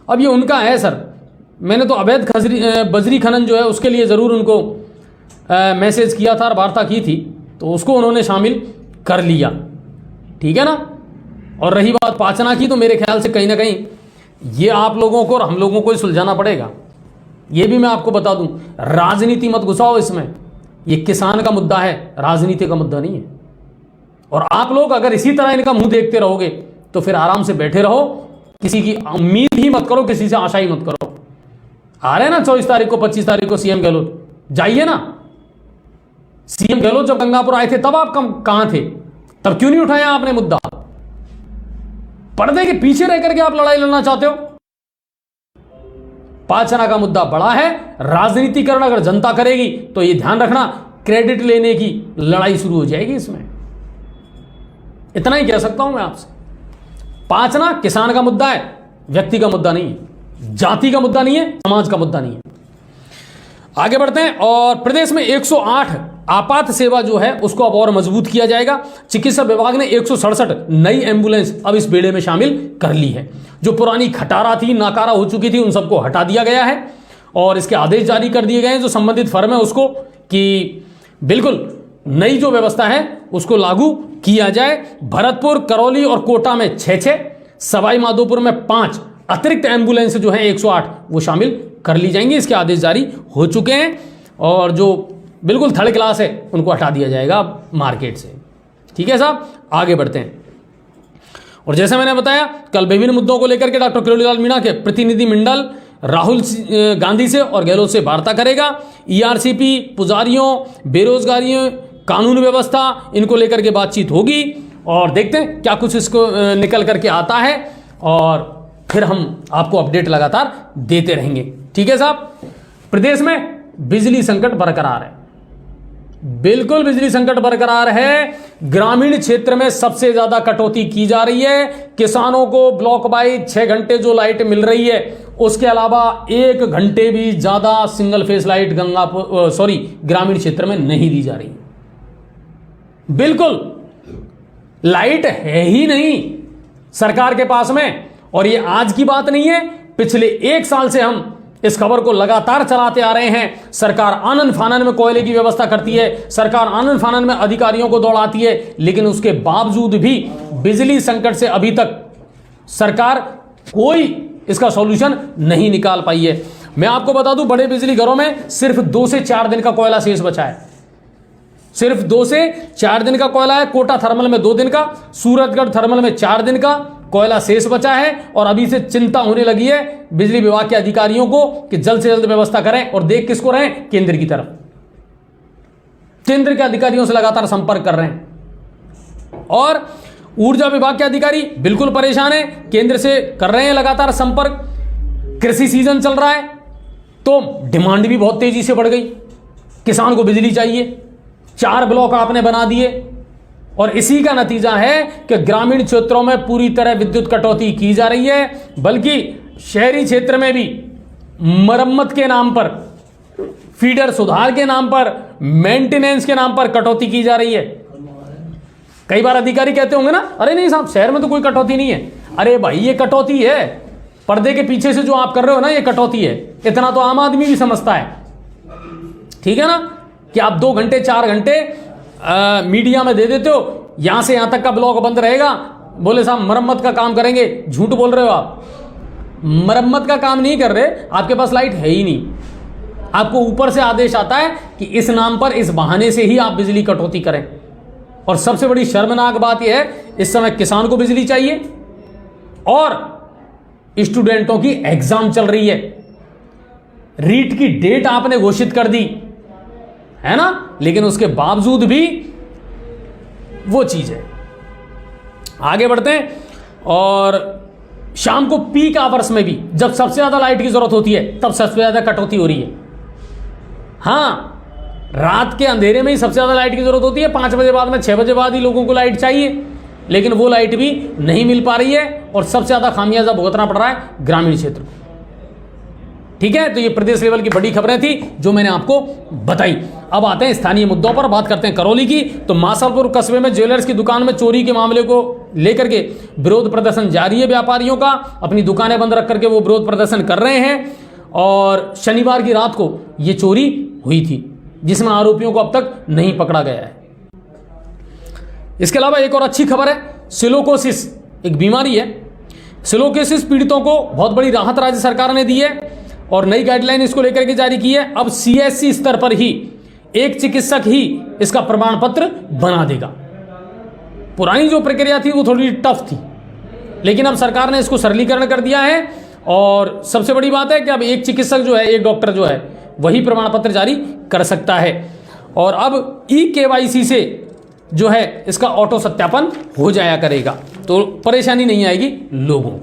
अब ये उनका है सर, मैंने तो अवैध बजरी खनन जो है उसके लिए ज़रूर उनको मैसेज किया था और वार्ता की थी, तो उसको उन्होंने शामिल कर लिया, ठीक है ना। और रही बात पाचना की, तो मेरे ख्याल से कहीं ना कहीं ये आप लोगों को और हम लोगों को ही सुलझाना पड़ेगा। ये भी मैं आपको बता दूं, राजनीति मत घुसाओ इसमें, ये किसान का मुद्दा है, राजनीति का मुद्दा नहीं है। और आप लोग अगर इसी तरह इनका मुंह देखते रहोगे तो फिर आराम से बैठे रहो, किसी की उम्मीद ही मत करो, किसी से आशा ही मत करो। आ रहे हैं ना 24 तारीख को 25 तारीख को सीएम गहलोत, जाइए ना। सीएम गहलोत जब गंगापुर आए थे तब आप कहां थे, तब क्यों नहीं उठाया आपने मुद्दा? पर्दे के पीछे रह करके आप लड़ाई लड़ना चाहते हो। पाचना का मुद्दा बड़ा है, राजनीतिकरण अगर जनता करेगी तो ये ध्यान रखना क्रेडिट लेने की लड़ाई शुरू हो जाएगी इसमें। इतना ही कह सकता हूं मैं आपसे। पाचना किसान का मुद्दा है, व्यक्ति का मुद्दा नहीं है, जाति का मुद्दा नहीं है, समाज का मुद्दा नहीं है। आगे बढ़ते हैं, और प्रदेश में 108 आपात सेवा जो है उसको अब और मजबूत किया जाएगा। चिकित्सा विभाग ने 167 नई एम्बुलेंस अब इस बेड़े में शामिल कर ली है। जो पुरानी खटारा थी, नाकारा हो चुकी थी, उन सबको हटा दिया गया है और इसके आदेश जारी कर दिए गए हैं जो संबंधित फर्म है उसको, कि बिल्कुल नई जो व्यवस्था है उसको लागू किया जाए। भरतपुर, करौली और कोटा में 6-6, सवाई माधोपुर में 5 अतिरिक्त एम्बुलेंस जो है 108 वो शामिल कर ली जाएंगी। इसके आदेश जारी हो चुके हैं और जो बिल्कुल थर्ड क्लास है उनको हटा दिया जाएगा मार्केट से, ठीक है साहब। आगे बढ़ते हैं, और जैसे मैंने बताया कल विभिन्न मुद्दों को लेकर के डॉक्टर किरोड़ीलाल मीणा के प्रतिनिधि मंडल राहुल गांधी से और गहलोत से वार्ता करेगा। ईआरसीपी, पुजारियों, बेरोजगारियों, कानून व्यवस्था, इनको लेकर के बातचीत होगी और देखते हैं क्या कुछ इसको निकल करके आता है और फिर हम आपको अपडेट लगातार देते रहेंगे, ठीक है साहब। प्रदेश में बिजली संकट बरकरार है, बिल्कुल बिजली संकट बरकरार है। ग्रामीण क्षेत्र में सबसे ज्यादा कटौती की जा रही है। किसानों को ब्लॉक बाई 6 घंटे जो लाइट मिल रही है, उसके अलावा 1 घंटे भी ज्यादा सिंगल फेस लाइट ग्रामीण क्षेत्र में नहीं दी जा रही। बिल्कुल लाइट है ही नहीं सरकार के पास में। और ये आज की बात नहीं है, पिछले 1 साल से हम इस खबर को लगातार चलाते आ रहे हैं। सरकार आनन फानन में कोयले की व्यवस्था करती है, सरकार आनन फानन में अधिकारियों को दौड़ाती है, लेकिन उसके बावजूद भी बिजली संकट से अभी तक सरकार कोई इसका सॉल्यूशन नहीं निकाल पाई है। मैं आपको बता दूं, बड़े बिजली घरों में सिर्फ 2 से 4 दिन का कोयला शेष बचा है, सिर्फ 2 से 4 दिन का कोयला है। कोटा थर्मल में 2 दिन का, सूरजगढ़ थर्मल में 4 दिन का कोयला शेष बचा है। और अभी से चिंता होने लगी है बिजली विभाग के अधिकारियों को कि जल्द से जल्द व्यवस्था करें। और देख किसको रहे हैं? केंद्र की तरफ। केंद्र के अधिकारियों से लगातार संपर्क कर रहे हैं और ऊर्जा विभाग के अधिकारी बिल्कुल परेशान है, केंद्र से कर रहे हैं लगातार संपर्क। कृषि सीजन चल रहा है तो डिमांड भी बहुत तेजी से बढ़ गई, किसान को बिजली चाहिए। 4 ब्लॉक आपने बना दिए और इसी का नतीजा है कि ग्रामीण क्षेत्रों में पूरी तरह विद्युत कटौती की जा रही है, बल्कि शहरी क्षेत्र में भी मरम्मत के नाम पर, फीडर सुधार के नाम पर, मेंटेनेंस के नाम पर कटौती की जा रही है। कई बार अधिकारी कहते होंगे ना, अरे नहीं साहब शहर में तो कोई कटौती नहीं है। अरे भाई ये कटौती है, पर्दे के पीछे से जो आप कर रहे हो ना ये कटौती है। इतना तो आम आदमी भी समझता है, ठीक है ना, कि आप 2 घंटे 4 घंटे मीडिया में दे देते हो, यहां से यहां तक का ब्लॉक बंद रहेगा, बोले साहब मरम्मत का काम करेंगे। झूठ बोल रहे हो आप, मरम्मत का काम नहीं कर रहे, आपके पास लाइट है ही नहीं। आपको ऊपर से आदेश आता है कि इस नाम पर, इस बहाने से ही आप बिजली कटौती करें। और सबसे बड़ी शर्मनाक बात यह है, इस समय किसान को बिजली चाहिए और स्टूडेंटों की एग्जाम चल रही है, रीट की डेट आपने घोषित कर दी है ना, लेकिन उसके बावजूद भी वो चीज है। आगे बढ़ते हैं, और शाम को पीक आवर्स में भी, जब सबसे ज्यादा लाइट की जरूरत होती है, तब सबसे ज्यादा कटौती हो रही है। हाँ, रात के अंधेरे में ही सबसे ज्यादा लाइट की जरूरत होती है, 5 बजे बाद में, 6 बजे बाद ही लोगों को लाइट चाहिए, लेकिन वो लाइट भी नहीं मिल पा रही है और सबसे ज्यादा खामियाजा भुगतना पड़ रहा है ग्रामीण क्षेत्र को। ठीक है, तो ये प्रदेश लेवल की बड़ी खबरें थी जो मैंने आपको बताई। अब आते हैं स्थानीय मुद्दों पर, बात करते हैं करौली की। तो मासापुर कस्बे में ज्वेलर्स की दुकान में चोरी के मामले को लेकर के विरोध प्रदर्शन जारी है। व्यापारियों का अपनी दुकानें बंद रख करके वो विरोध प्रदर्शन कर रहे हैं, और शनिवार की रात को ये चोरी हुई थी, जिसमें आरोपियों को अब तक नहीं पकड़ा गया है। इसके अलावा एक और अच्छी खबर है, सिलोकोसिस एक बीमारी है, सिलोकोसिस पीड़ितों को बहुत बड़ी राहत राज्य सरकार ने दी है और नई गाइडलाइन इसको लेकर के जारी की है। अब सीएससी स्तर पर ही एक चिकित्सक ही इसका प्रमाण पत्र बना देगा। पुरानी जो प्रक्रिया थी वो थोड़ी टफ थी, लेकिन अब सरकार ने इसको सरलीकरण कर दिया है। और सबसे बड़ी बात है कि अब एक चिकित्सक जो है, एक डॉक्टर जो है, वही प्रमाण पत्र जारी कर सकता है। और अब ई-केवाईसी से जो है इसका ऑटो सत्यापन हो जाया करेगा, तो परेशानी नहीं आएगी लोगों को।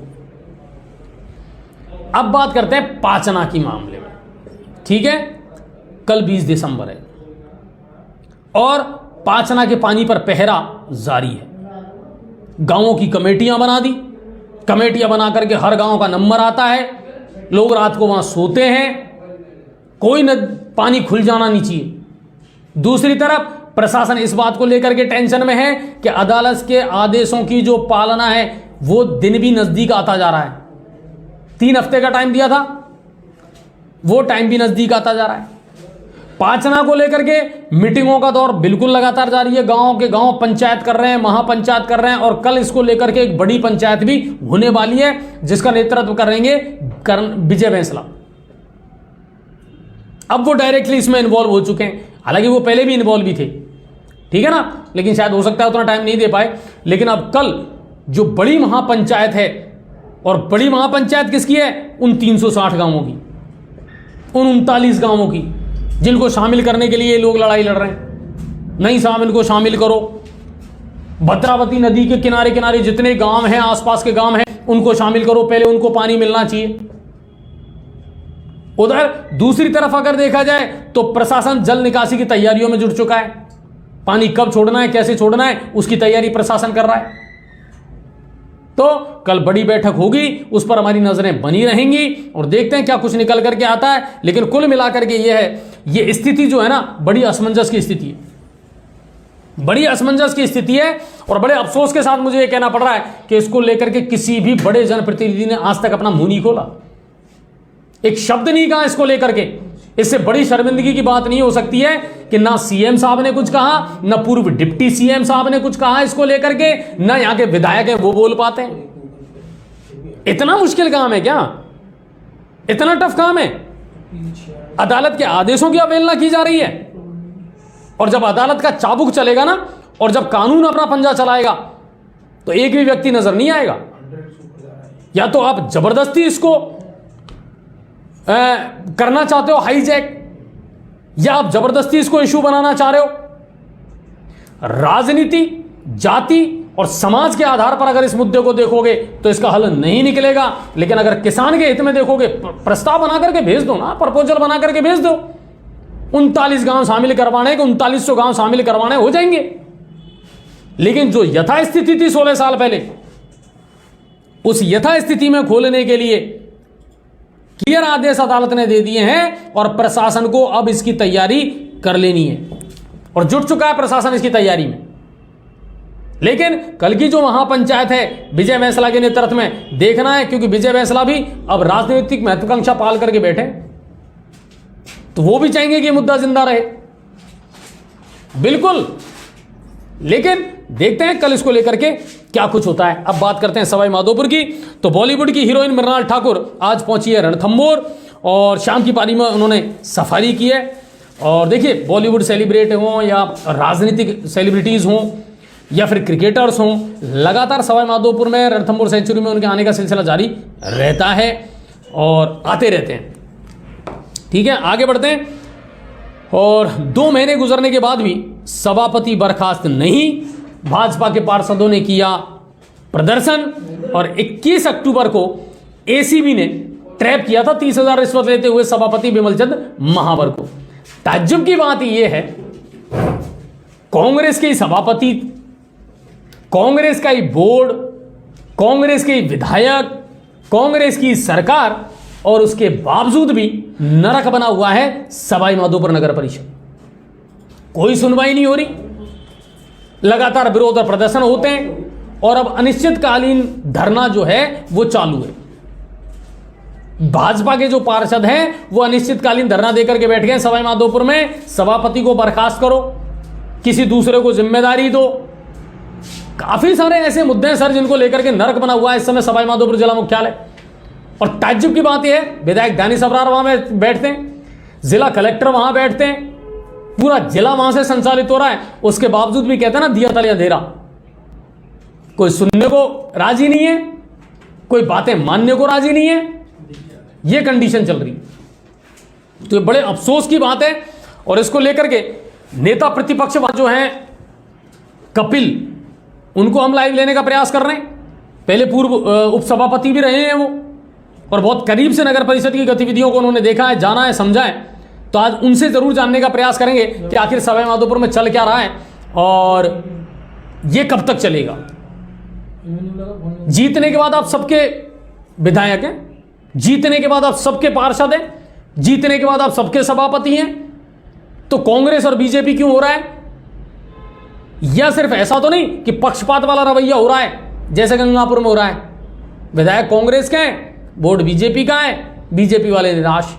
अब बात करते हैं पाचना की मामले में। ठीक है, कल 20 दिसंबर है और पाचना के पानी पर पहरा जारी है। गांवों की कमेटियां बना दी, कमेटियां बना करके हर गांव का नंबर आता है, लोग रात को वहां सोते हैं, कोई न पानी खुल जाना नहीं चाहिए। दूसरी तरफ प्रशासन इस बात को लेकर के टेंशन में है कि अदालत के आदेशों की जो पालना है वो दिन भी नजदीक आता जा रहा है। 3 हफ्ते का टाइम दिया था, वो टाइम भी नजदीक आता जा रहा है। पाचना को लेकर के मीटिंगों का दौर बिल्कुल लगातार जारी है, गांव के गांव पंचायत कर रहे हैं, महापंचायत कर रहे हैं, और कल इसको लेकर के एक बड़ी पंचायत भी होने वाली है जिसका नेतृत्व करेंगे विजय बैंसला। अब वो डायरेक्टली इसमें इन्वॉल्व हो चुके हैं, हालांकि वो पहले भी इन्वॉल्व भी थे, ठीक है ना, लेकिन शायद हो सकता है उतना टाइम नहीं दे पाए। लेकिन अब कल जो बड़ी महापंचायत है, और बड़ी महापंचायत किसकी है? उन 360 गांवों की, उन 39 गांवों की, जिनको शामिल करने के लिए लोग लड़ाई लड़ रहे हैं। नहीं साहब, इनको शामिल करो। भद्रावती नदी के किनारे किनारे जितने गांव हैं, आसपास के गांव हैं, उनको शामिल करो, पहले उनको पानी मिलना चाहिए। उधर दूसरी तरफ अगर देखा जाए तो प्रशासन जल निकासी की तैयारियों में जुट चुका है। पानी कब छोड़ना है, कैसे छोड़ना है, उसकी तैयारी प्रशासन कर रहा है। तो कल बड़ी बैठक होगी, उस पर हमारी नजरें बनी रहेंगी और देखते हैं क्या कुछ निकल करके आता है। लेकिन कुल मिलाकर के ये स्थिति जो है ना, बड़ी असमंजस की स्थिति है, बड़ी असमंजस की स्थिति है। और बड़े अफसोस के साथ मुझे यह कहना पड़ रहा है कि इसको लेकर के किसी भी बड़े जनप्रतिनिधि ने आज तक अपना मुंह नहीं खोला, एक शब्द नहीं कहा इसको लेकर के। इससे बड़ी शर्मिंदगी की बात नहीं हो सकती है कि ना सीएम साहब ने कुछ कहा, ना पूर्व डिप्टी सीएम साहब ने कुछ कहा इसको लेकर के, ना यहां के विधायक हैं वो बोल पाते हैं। इतना मुश्किल काम है क्या? इतना टफ काम है? अदालत के आदेशों की अवहेलना की जा रही है। और जब अदालत का चाबुक चलेगा ना, और जब कानून अपना पंजा चलाएगा, तो एक भी व्यक्ति नजर नहीं आएगा। या तो आप जबरदस्ती इसको करना चाहते हो हाईजैक, या आप जबरदस्ती इसको इशू बनाना चाह रहे हो। राजनीति, जाति और समाज के आधार पर अगर इस मुद्दे को देखोगे तो इसका हल नहीं निकलेगा। लेकिन अगर किसान के हित में देखोगे, प्रस्ताव बना करके भेज दो ना, प्रपोजल बना करके भेज दो। 39 गांव शामिल करवाने के 3900 गांव शामिल करवाने हो जाएंगे। लेकिन जो यथास्थिति थी 16 साल पहले, उस यथास्थिति में खोलने के लिए क्लियर आदेश अदालत ने दे दिए हैं और प्रशासन को अब इसकी तैयारी कर लेनी है, और जुट चुका है प्रशासन इसकी तैयारी में। लेकिन कल की जो महापंचायत है विजय बैंसला के नेतृत्व में, देखना है, क्योंकि विजय बैंसला भी अब राजनीतिक महत्वाकांक्षा पाल करके बैठे, तो वो भी चाहेंगे कि मुद्दा जिंदा रहे। बिल्कुल लेकिन देखते हैं कल इसको लेकर के क्या कुछ होता है। अब बात करते हैं सवाई माधोपुर की। तो बॉलीवुड की हीरोइन मृणाल ठाकुर आज पहुंची है रणथंभौर और शाम की पारी में उन्होंने सफारी की है। और देखिए, बॉलीवुड सेलिब्रिटी हों या राजनीतिक सेलिब्रिटीज़ हों या फिर क्रिकेटर्स हों, लगातार सवाई माधोपुर में रणथंभौर सेंचुरी में उनके आने का सिलसिला जारी रहता है और आते रहते हैं। ठीक है, आगे बढ़ते हैं। और 2 महीने गुजरने के बाद भी सभापति बर्खास्त नहीं। भाजपा के पार्षदों ने किया प्रदर्शन और 21 अक्टूबर को एसीबी ने ट्रैप किया था 30,000 रिश्वत लेते हुए सभापति बिमल चंद महावर को। ताज्जुब की बात यह है, कांग्रेस के सभापति, कांग्रेस का ही बोर्ड, कांग्रेस के विधायक, कांग्रेस की सरकार, और उसके बावजूद भी नरक बना हुआ है सवाई माधोपुर नगर परिषद। कोई सुनवाई नहीं हो रही, लगातार विरोध और प्रदर्शन होते हैं और अब अनिश्चितकालीन धरना जो है वो चालू है। भाजपा के जो पार्षद हैं वो अनिश्चितकालीन धरना देकर के बैठ गए सवाई माधोपुर में। सभापति को बर्खास्त करो, किसी दूसरे को जिम्मेदारी दो। काफी सारे ऐसे मुद्दे हैं सर जिनको लेकर के नरक बना हुआ है इस समय सवाई माधोपुर जिला मुख्यालय। और ताज्जुब की बात यह है, विधायक दानिश अबरार वहां बैठते हैं, जिला कलेक्टर वहां बैठते हैं, पूरा जिला वहां से संचालित हो रहा है, उसके बावजूद भी कहते हैं ना दिया तले अंधेरा। कोई सुनने को राजी नहीं है, कोई बातें मानने को राजी नहीं है, यह कंडीशन चल रही। तो ये बड़े अफसोस की बात है। और इसको लेकर के नेता प्रतिपक्ष जो हैं कपिल, उनको हम लाइव लेने का प्रयास कर रहे हैं। पहले पूर्व उपसभापति भी रहे हैं वो और बहुत करीब से नगर परिषद की गतिविधियों को उन्होंने देखा है, जाना है, समझा है। तो आज उनसे जरूर जानने का प्रयास करेंगे कि आखिर सवाई माधोपुर में चल क्या रहा है और ये कब तक चलेगा। जीतने के बाद आप सबके विधायक हैं, जीतने के बाद आप सबके पार्षद हैं, जीतने के बाद आप सबके सभापति हैं, तो कांग्रेस और बीजेपी क्यों हो रहा है? या सिर्फ ऐसा तो नहीं कि पक्षपात वाला रवैया हो रहा है जैसे गंगापुर में हो रहा है। विधायक कांग्रेस के हैं, बोर्ड बीजेपी का है, बीजेपी वाले निराश,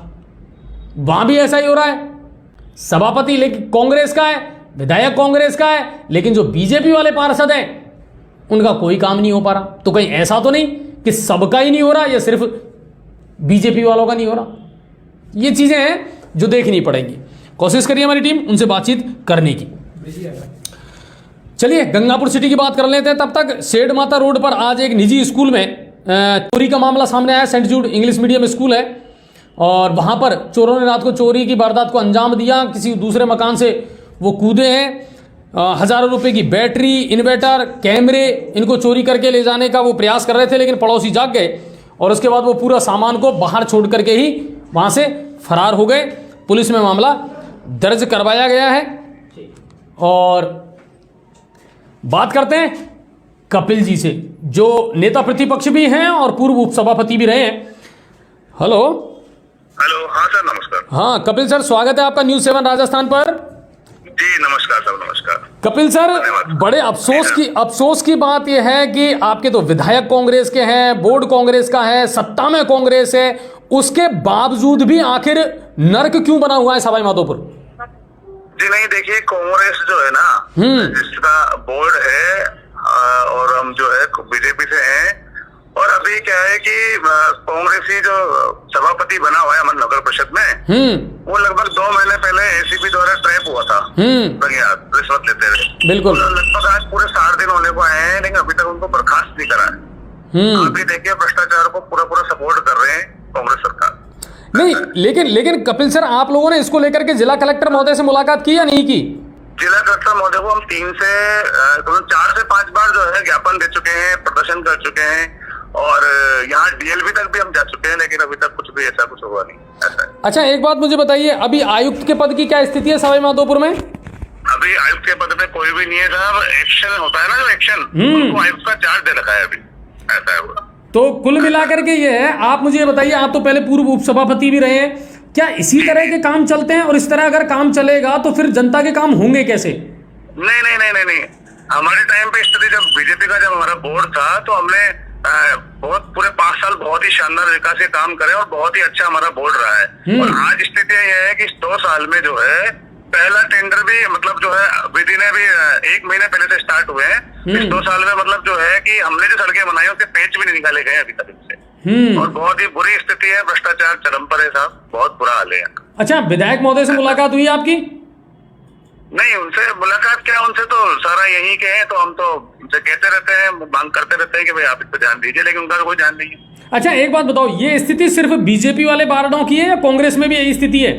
वहां भी ऐसा ही हो रहा है। सभापति लेकिन कांग्रेस का है, विधायक कांग्रेस का है, लेकिन जो बीजेपी वाले पार्षद हैं उनका कोई काम नहीं हो पा रहा। तो कहीं ऐसा तो नहीं कि सबका ही नहीं हो रहा या सिर्फ बीजेपी वालों का नहीं हो रहा। ये चीजें हैं जो देखनी पड़ेंगी। कोशिश करिए हमारी टीम उनसे बातचीत करने की। चलिए गंगापुर सिटी की बात कर लेते हैं। तब तक शेड माता रोड पर आज एक निजी स्कूल में चोरी का मामला सामने आया। सेंट जूड इंग्लिश मीडियम स्कूल है और वहां पर चोरों ने रात को चोरी की वारदात को अंजाम दिया। किसी दूसरे मकान से वो कूदे हैं, हजारों रुपए की बैटरी, इन्वर्टर, कैमरे, इनको चोरी करके ले जाने का वो प्रयास कर रहे थे, लेकिन पड़ोसी जाग गए और उसके बाद वो पूरा सामान को बाहर छोड़ करके ही वहां से फरार हो गए। पुलिस में मामला दर्ज करवाया गया है। और बात करते हैं कपिल जी से, जो नेता प्रतिपक्ष भी हैं और पूर्व उपसभापति भी रहे हैं। हेलो। हेलो, हाँ सर, नमस्कार। हाँ कपिल सर, स्वागत है आपका न्यूज़ 7 राजस्थान पर। जी नमस्कार सर, नमस्कार। कपिल सर, बड़े अफसोस की बात यह है कि आपके तो विधायक कांग्रेस के हैं, बोर्ड कांग्रेस का है, सत्ता में कांग्रेस है, उसके बावजूद भी आखिर नर्क क्यों बना हुआ है सवाई माधोपुर? जी नहीं, देखिए कांग्रेस जो है ना, जिसका बोर्ड है और हम जो है बीजेपी से हैं। और अभी क्या है कि कांग्रेसी जो सभापति बना हुआ है हमारे नगर परिषद में, वो लगभग 2 महीने पहले एसीबी द्वारा ट्रैप हुआ था रिश्वत लेते हुए। बिल्कुल। लगभग आज पूरे 60 दिन होने को आए हैं, लेकिन अभी तक उनको बर्खास्त नहीं करा है। अभी देखिए भ्रष्टाचार को पूरा सपोर्ट कर रहे हैं कांग्रेस सरकार। नहीं, लेकिन कपिल सर, आप लोगों ने इसको लेकर के जिला कलेक्टर महोदय से मुलाकात की या नहीं की? जिला कलेक्टर महोदय को हम 4 से 5 बार जो है ज्ञापन दे चुके हैं, प्रदर्शन कर चुके हैं और यहाँ डीएलबी तक भी हम जा चुके हैं, लेकिन अभी तक कुछ भी ऐसा कुछ हुआ नहीं। ऐसा है। अच्छा, एक बात मुझे बताइए, अभी आयुक्त के पद की क्या स्थिति है सवाई माधोपुर में? अभी आयुक्त के पद पे कोई भी नहीं है साहब। एक्शन होता है ना, जो एक्शन, उनको आयुक्त का चार्ज दे रखा है अभी। ऐसा है वो। तो कुल मिलाकर के ये है। आप मुझे बताइए, आप तो पहले पूर्व उपसभापति भी रहे हैं, क्या इसी तरह के काम चलते हैं? और इस तरह अगर काम चलेगा तो फिर जनता के काम होंगे कैसे? नहीं, हमारे टाइम पे स्थिति जब बीजेपी का जब हमारा बोर्ड था तो हमने बहुत पूरे 5 साल बहुत ही शानदार तरीका से काम करे और बहुत ही अच्छा हमारा बोर्ड रहा है। और आज स्थिति यह है कि इस 2 साल में जो है पहला टेंडर भी मतलब जो है विधि ने भी 1 महीने पहले से स्टार्ट हुए हैं। इस 2 साल में मतलब जो है कि हमने जो सड़कें बनाई उसके पेच भी नहीं निकाले गए अभी तक इनसे। और बहुत ही बुरी स्थिति है, भ्रष्टाचार चरम पर है साहब, बहुत बुरा हाल है। अच्छा, विधायक महोदय से मुलाकात हुई आपकी? नहीं, उनसे मुलाकात क्या, उनसे तो सारा यही के हैं, तो हम तो उनसे कहते रहते हैं, मांग करते रहते हैं कि भाई आप इस पर ध्यान दीजिए, लेकिन उनका कोई ध्यान नहीं है। अच्छा, एक बात बताओ, ये स्थिति सिर्फ बीजेपी वाले वार्डों की है या कांग्रेस में भी यही स्थिति है?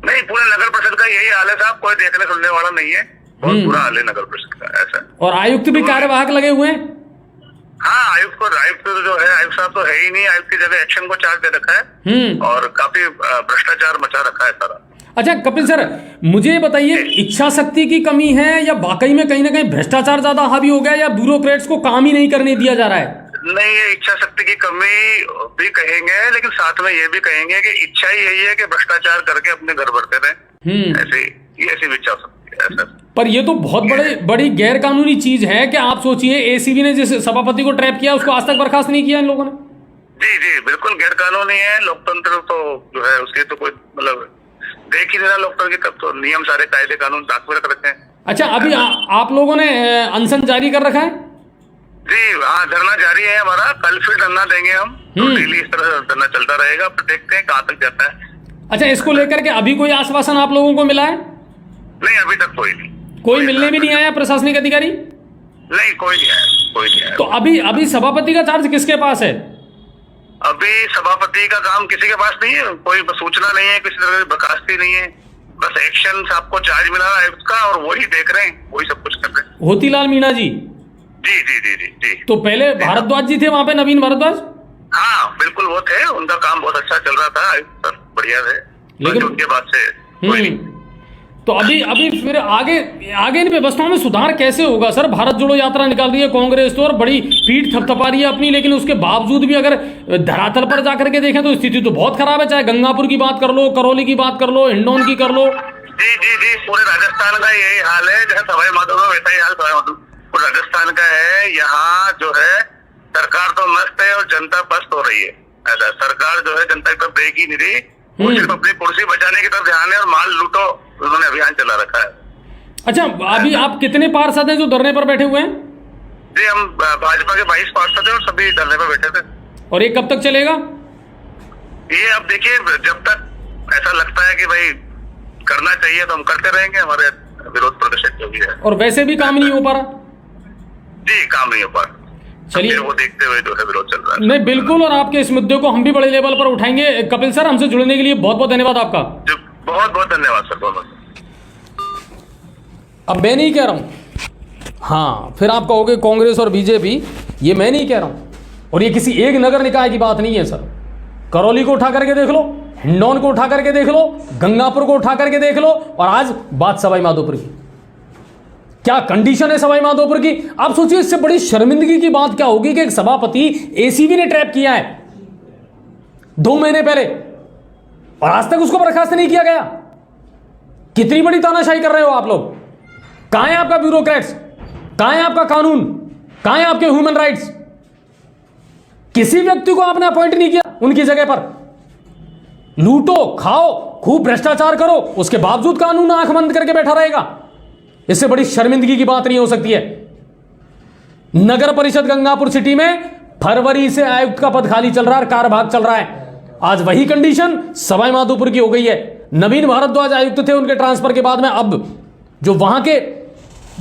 नहीं, पूरे नगर परिषद का यही हाल है साहब, कोई देखने सुनने वाला नहीं है, बहुत बुरा हाल है नगर परिषद का, ऐसा। और आयुक्त भी कार्यवाहक लगे हुए हैं? हाँ, आयुक्त जो है, आयुक्त साहब तो है ही नहीं, आयुक्त की जगह एक्शन को चार्ज दे रखा है और काफी भ्रष्टाचार मचा रखा है सारा। अच्छा कपिल सर, मुझे बताइए, इच्छा शक्ति की कमी है या वाकई में कहीं ना कहीं भ्रष्टाचार ज्यादा हावी हो गया या ब्यूरोक्रेट्स को काम ही नहीं करने दिया जा रहा है? नहीं, ये इच्छा शक्ति की कमी भी कहेंगे, लेकिन साथ में ये भी कहेंगे कि इच्छा ही यही है कि भ्रष्टाचार करके अपने घर भरते रहे, ऐसी भी इच्छा शक्ति है ऐसा। पर ये तो बहुत बड़ी गैर कानूनी चीज है कि आप सोचिए, एसीबी ने जिस सभापति को ट्रैप किया उसको आज तक बर्खास्त नहीं किया इन लोगों ने। जी जी, बिल्कुल गैर कानूनी है। लोकतंत्र तो जो है उसके तो कोई मतलब देख ही नहीं रहा लोकतंत्र की, तब तो नियम सारे कायदे कानून दाग में रख रखे हैं। अच्छा, अभी आप लोगों ने अनशन जारी कर रखा है? जी हाँ, धरना जारी है हमारा, कल फिर धरना देंगे हम, तो डेली इस तरह धरना चलता रहेगा, फिर देखते हैं कहाँ तक जाता है। अच्छा, इसको लेकर के अभी कोई आश्वासन आप लोगों को मिला है? नहीं, अभी तक कोई नहीं। कोई मिलने भी नहीं आया प्रशासनिक अधिकारी? नहीं, कोई नहीं आया, कोई नहीं आया। तो अभी सभापति का चार्ज किसके पास है? अभी सभापति का काम किसी के पास नहीं है, कोई सूचना नहीं है, किसी तरह की बर्खास्ती नहीं है, बस एक्शन आपको चार्ज मिला है उसका और वही देख रहे हैं, वही सब कुछ कर रहे हैं। होतीलाल मीणा जी? जी जी जी जी जी। तो पहले भारद्वाज जी थे वहां पे, नवीन भारद्वाज? हाँ बिल्कुल, वो थे, उनका काम बहुत अच्छा चल रहा था, बढ़िया थे, लेकिन उनके बाद से कोई नहीं। तो अभी फिर आगे इन व्यवस्थाओं में सुधार कैसे होगा सर? भारत जोड़ो यात्रा निकाल रही है कांग्रेस तो, और बड़ी पीठ थपथपा रही है अपनी, लेकिन उसके बावजूद भी अगर धरातल पर जाकर के देखें तो स्थिति तो बहुत खराब है। चाहे गंगापुर की बात कर लो, करौली की बात कर लो, हिंडौन की कर लो। जी जी जी, पूरे राजस्थान का यही हाल है, जैसे सवाई माधोपुर में वैसा ही हाल सवाई माधोपुर पूरे राजस्थान का है। यहाँ जो है सरकार तो मस्त है और जनता पस्त हो रही है। ऐसा सरकार जो है जनता की तरफ देख ही नहीं रही, वो सिर्फ अपनी कुर्सी बचाने की तरफ ध्यान है और माल लूटो, उन्होंने अभियान चला रखा है। अच्छा, अभी आप कितने पार्षद हैं जो धरने पर बैठे हुए हैं? जी, हम भाजपा के 22 पार्षद हैं और सभी धरने पर बैठे थे। और ये कब तक चलेगा? ये अब देखिए, जब तक ऐसा लगता है कि भाई करना चाहिए तो हम करते रहेंगे, हमारे विरोध प्रदर्शन जो भी है। और वैसे भी काम नहीं हो पा रहा? जी, काम नहीं हो पा रहा, चलिए वो देखते हुए जो है विरोध चल रहा है। नहीं बिल्कुल, और आपके इस मुद्दे को हम भी बड़े लेवल पर उठाएंगे। कपिल सर, हमसे जुड़ने के लिए बहुत बहुत धन्यवाद आपका। बहुत बहुत धन्यवाद सर, बहुत। अब मैं नहीं कह रहा हूं, हाँ फिर आप कहोगे कांग्रेस और बीजेपी, ये मैं नहीं कह रहा हूं, और ये किसी एक नगर निकाय की बात नहीं है सर। करौली को उठा करके देख लो, हिंडौन को उठा करके देख लो, गंगापुर को उठा करके देख लो, और आज बात सवाई माधोपुर की। क्या कंडीशन है सवाई माधोपुर की? आप सोचिए, इससे बड़ी शर्मिंदगी की बात क्या होगी कि एक सभापति एसीबी ने ट्रैप किया है 2 महीने पहले और आज तक उसको बर्खास्त नहीं किया गया। कितनी बड़ी तानाशाही कर रहे हो आप लोग? कहां है आपका ब्यूरोक्रेट्स? कहां है आपका कानून? कहां है आपके ह्यूमन राइट्स? किसी व्यक्ति को आपने अपॉइंट नहीं किया उनकी जगह पर। लूटो, खाओ, खूब भ्रष्टाचार करो, उसके बावजूद कानून आंख बंद करके बैठा रहेगा। इससे बड़ी शर्मिंदगी की बात नहीं हो सकती है। नगर परिषद गंगापुर सिटी में फरवरी से आयुक्त का पद खाली चल रहा है, कार्यभाग चल रहा है। आज वही कंडीशन सवाई माधोपुर की हो गई है। नवीन भारद्वाज आयुक्त थे, उनके ट्रांसफर के बाद में अब जो वहां के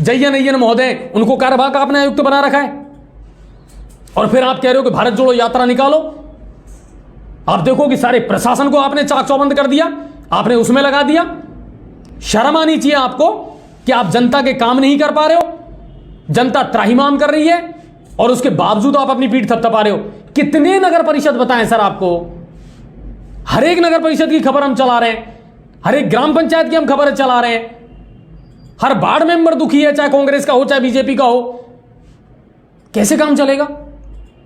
जयन अय्यन महोदय, उनको कार्यभाग आपने आयुक्त बना रखा है। और फिर आप कह रहे हो कि भारत जोड़ो यात्रा निकालो। आप देखो कि सारे प्रशासन को आपने चाक चौबंद कर दिया, आपने उसमें लगा दिया। शर्म आनी चाहिए आपको कि आप जनता के काम नहीं कर पा रहे हो, जनता त्राहिमाम कर रही है और उसके बावजूद आप अपनी पीठ थपथपा रहे हो। कितने नगर परिषद बताएं सर आपको? हर एक नगर परिषद की खबर हम चला रहे हैं, हर एक ग्राम पंचायत की हम खबर चला रहे हैं। हर वार्ड मेंबर दुखी है, चाहे कांग्रेस का हो चाहे बीजेपी का हो। कैसे काम चलेगा?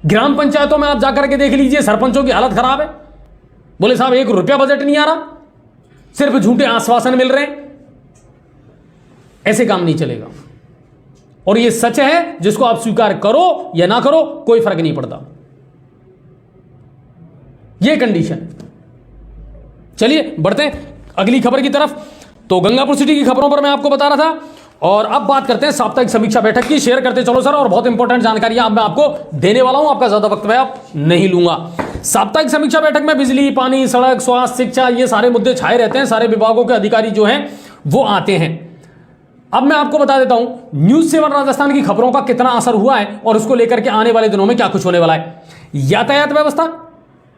ग्राम पंचायतों में आप जाकर के देख लीजिए, सरपंचों की हालत खराब है। बोले साहब 1 रुपया बजट नहीं आ रहा, सिर्फ झूठे आश्वासन मिल रहे हैं। ऐसे काम नहीं चलेगा। और ये सच है, जिसको आप स्वीकार करो या ना करो कोई फर्क नहीं पड़ता। ये कंडीशन। चलिए बढ़ते हैं अगली खबर की तरफ। तो गंगापुर सिटी की खबरों पर मैं आपको बता रहा था। और अब बात करते हैं साप्ताहिक समीक्षा बैठक की। शेयर करते चलो सर, और बहुत इंपॉर्टेंट जानकारी अब मैं आपको देने वाला हूं, आपका ज्यादा वक्त मैं अब नहीं लूंगा। साप्ताहिक समीक्षा बैठक में बिजली, पानी, सड़क, स्वास्थ्य, शिक्षा, ये सारे मुद्दे छाए रहते हैं। सारे विभागों के अधिकारी जो हैं वो आते हैं। अब मैं आपको बता देता हूं न्यूज 7 राजस्थान की खबरों का कितना असर हुआ है और उसको लेकर के आने वाले दिनों में क्या कुछ होने वाला है। यातायात व्यवस्था,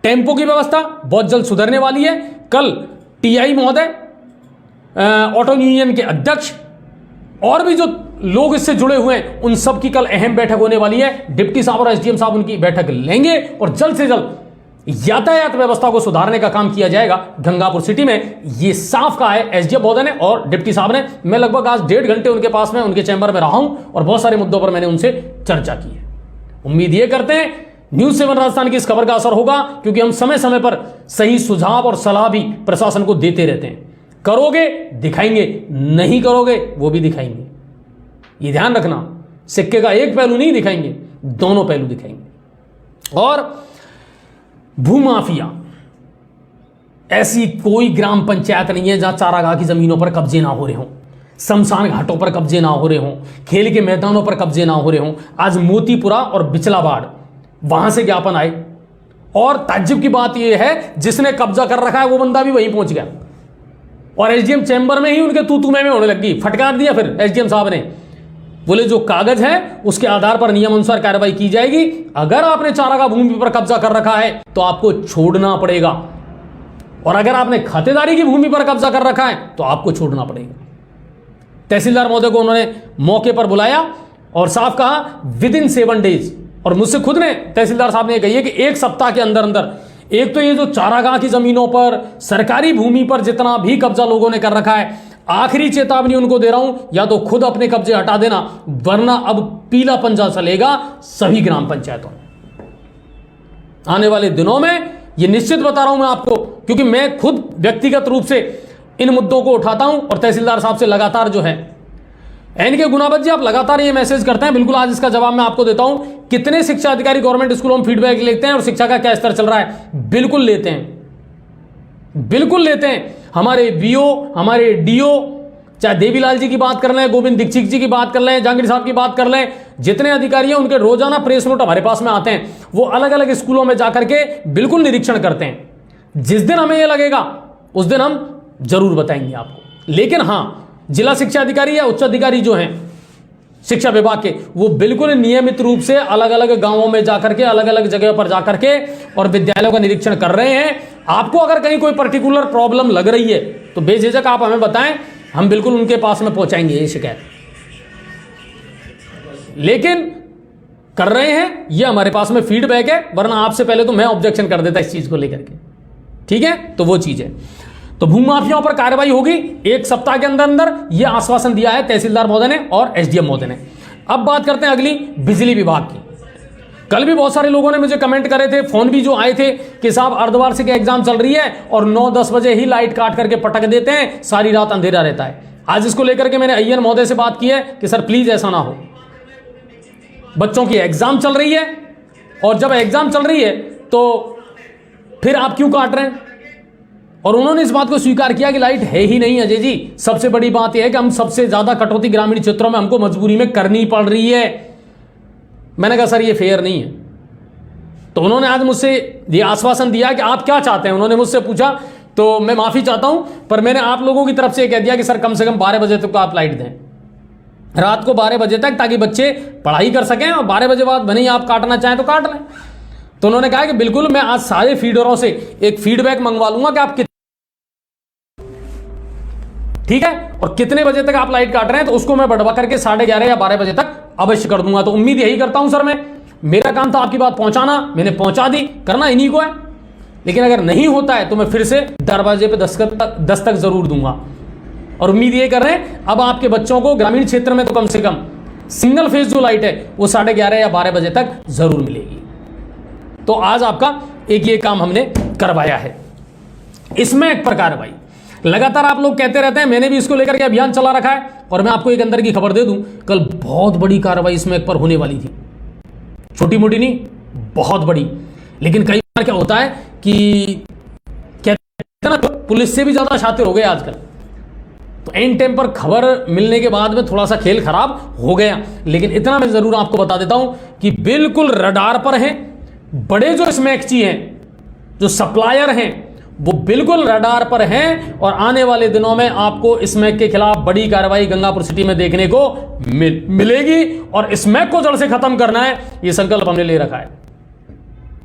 टेम्पो की व्यवस्था बहुत जल्द सुधरने वाली है। कल टीआई महोदय, ऑटो यूनियन के अध्यक्ष और भी जो लोग इससे जुड़े हुए हैं उन सब की कल अहम बैठक होने वाली है। डिप्टी साहब और एसडीएम साहब उनकी बैठक लेंगे और जल्द से जल्द यातायात व्यवस्था को सुधारने का काम किया जाएगा गंगापुर सिटी में। ये साफ कहा है एसडीएम महोदय ने और डिप्टी साहब ने। मैं लगभग आज 1.5 घंटे उनके पास में, उनके चैम्बर में रहा हूं और बहुत सारे मुद्दों पर मैंने उनसे चर्चा की है। उम्मीद ये करते हैं न्यूज 7 राजस्थान की इस खबर का असर होगा, क्योंकि हम समय समय पर सही सुझाव और सलाह भी प्रशासन को देते रहते हैं। करोगे दिखाएंगे, नहीं करोगे वो भी दिखाएंगे। ये ध्यान रखना, सिक्के का एक पहलू नहीं दिखाएंगे, दोनों पहलू दिखाएंगे। और भूमाफिया, ऐसी कोई ग्राम पंचायत नहीं है जहां चारागाह की जमीनों पर कब्जे ना हो रहे हों, शमशान घाटों पर कब्जे ना हो रहे हों, खेल के मैदानों पर कब्जे ना हो रहे हों। आज मोतीपुरा और बिचलाबाड़ वहां से ज्ञापन आए और ताज्जुब की बात यह है जिसने कब्जा कर रखा है वो बंदा भी वहीं पहुंच गया और एसडीएम चैम्बर में ही उनके तू में होने लगी। फटकार दिया फिर एसडीएम साहब ने, बोले जो कागज है उसके आधार पर नियम अनुसार कार्रवाई की जाएगी। अगर आपने चारागाह भूमि पर कब्जा कर रखा है तो आपको छोड़ना पड़ेगा, और अगर आपने खातेदारी की भूमि पर कब्जा कर रखा है तो आपको छोड़ना पड़ेगा। तहसीलदार महोदय को उन्होंने मौके पर बुलाया और साफ कहा विदिन 7 डेज, और मुझसे खुद ने तहसीलदार साहब ने कही है कि 1 सप्ताह के अंदर अंदर एक तो ये जो चारागाह की जमीनों पर, सरकारी भूमि पर जितना भी कब्जा लोगों ने कर रखा है, आखिरी चेतावनी उनको दे रहा हूं, या तो खुद अपने कब्जे हटा देना, वरना अब पीला पंजा चलेगा सभी ग्राम पंचायतों में आने वाले दिनों में। ये निश्चित बता रहा हूं मैं आपको, क्योंकि मैं खुद व्यक्तिगत रूप से इन मुद्दों को उठाता हूं और तहसीलदार साहब से लगातार जो है एनके गुनाबत जी आप लगातार ये मैसेज करते हैं। बिल्कुल आज इसका जवाब मैं आपको देता हूं। कितने शिक्षा अधिकारी गवर्नमेंट स्कूलों में फीडबैक लेते हैं और शिक्षा का क्या स्तर चल रहा है? बिल्कुल लेते हैं, बिल्कुल लेते हैं। हमारे बीओ, हमारे डीओ, चाहे देवीलाल जी की बात कर लें, गोविंद दीक्षित जी की बात कर लें, जहांगीर साहब की बात कर लें, जितने अधिकारी हैं उनके रोजाना प्रेस नोट हमारे पास में आते हैं। वो अलग अलग स्कूलों में जाकर के बिल्कुल निरीक्षण करते हैं। जिस दिन हमें यह लगेगा उस दिन हम जरूर बताएंगे आपको। लेकिन हां, जिला शिक्षा अधिकारी या उच्च अधिकारी जो हैं शिक्षा विभाग के, वो बिल्कुल नियमित रूप से अलग अलग गांवों में जाकर के, अलग अलग जगह पर जाकर के और विद्यालयों का निरीक्षण कर रहे हैं। आपको अगर कहीं कोई पर्टिकुलर प्रॉब्लम लग रही है तो बेझिझक आप हमें बताएं, हम बिल्कुल उनके पास में पहुंचाएंगे ये शिकायत। लेकिन कर रहे हैं, ये हमारे पास में फीडबैक है, वरना आपसे पहले तो मैं ऑब्जेक्शन कर देता इस चीज को लेकर के। ठीक है, तो वो चीज है। तो भूमाफियाओं पर कार्रवाई होगी 1 सप्ताह के अंदर अंदर, यह आश्वासन दिया है तहसीलदार महोदय ने और एसडीएम महोदय ने। अब बात करते हैं अगली बिजली विभाग की। कल भी बहुत सारे लोगों ने मुझे कमेंट करे थे, फोन भी जो आए थे कि साहब अर्धवार्षिक एग्जाम चल रही है और 9-10 बजे ही लाइट काट करके पटक देते हैं, सारी रात अंधेरा रहता है। आज इसको लेकर के मैंने अय्यर महोदय से बात की है कि सर प्लीज ऐसा ना हो, बच्चों की एग्जाम चल रही है और जब एग्जाम चल रही है तो फिर आप क्यों काट रहे हैं। और उन्होंने इस बात को स्वीकार किया कि लाइट है ही नहीं अजय जी। सबसे बड़ी बात यह है कि हम सबसे ज्यादा कटौती ग्रामीण क्षेत्रों में हमको मजबूरी में करनी पड़ रही है। मैंने कहा सर ये फेयर नहीं है। तो उन्होंने आज मुझसे ये आश्वासन दिया कि आप क्या चाहते हैं। उन्होंने मुझसे पूछा तो मैं माफी चाहता हूं, पर मैंने आप लोगों की तरफ से कह दिया कि सर कम से कम 12 बजे तक आप लाइट दें, रात को 12 बजे तक, ताकि बच्चे पढ़ाई कर सकें और 12 बजे बाद भले ही आप काटना चाहें तो काट लें। तो उन्होंने कहा कि बिल्कुल मैं आज सारे फीडरों से एक फीडबैक मंगवा लूंगा कि आप ठीक है, और कितने बजे तक आप लाइट काट रहे हैं तो उसको मैं बढ़वा करके 11:30 या 12 बजे तक अवश्य कर दूंगा। तो उम्मीद यही करता हूं सर, मैं, मेरा काम था आपकी बात पहुंचाना, मैंने पहुंचा दी, करना इन्हीं को है। लेकिन अगर नहीं होता है तो मैं फिर से दरवाजे पे दस्तक जरूर दूंगा। और उम्मीद ये कर रहे हैं अब आपके बच्चों को ग्रामीण क्षेत्र में तो कम से कम सिंगल फेज जो लाइट है वो 11:30 या 12 बजे तक जरूर मिलेगी। तो आज आपका एक ये काम हमने करवाया है। इसमें एक प्रकार भाई लगातार आप लोग कहते रहते हैं, मैंने भी इसको लेकर के अभियान चला रखा है। और मैं आपको एक अंदर की खबर दे दूं, कल बहुत बड़ी कार्रवाई इसमें एक पर होने वाली थी, छोटी मोटी नहीं, बहुत बड़ी। लेकिन कई बार क्या होता है कि कहते हैं ना, पुलिस से भी ज्यादा शातिर हो गए आजकल। तो एंड टाइम पर खबर मिलने के बाद में थोड़ा सा खेल खराब हो गया, लेकिन इतना मैं जरूर आपको बता देता हूं कि बिल्कुल रडार पर हैं। बड़े जो स्मैकची हैं, जो सप्लायर हैं, वो बिल्कुल रडार पर हैं और आने वाले दिनों में आपको स्मैक के खिलाफ बड़ी कार्रवाई गंगापुर सिटी में देखने को मिलेगी और स्मैक को जड़ से खत्म करना है, ये संकल्प हमने ले रखा है।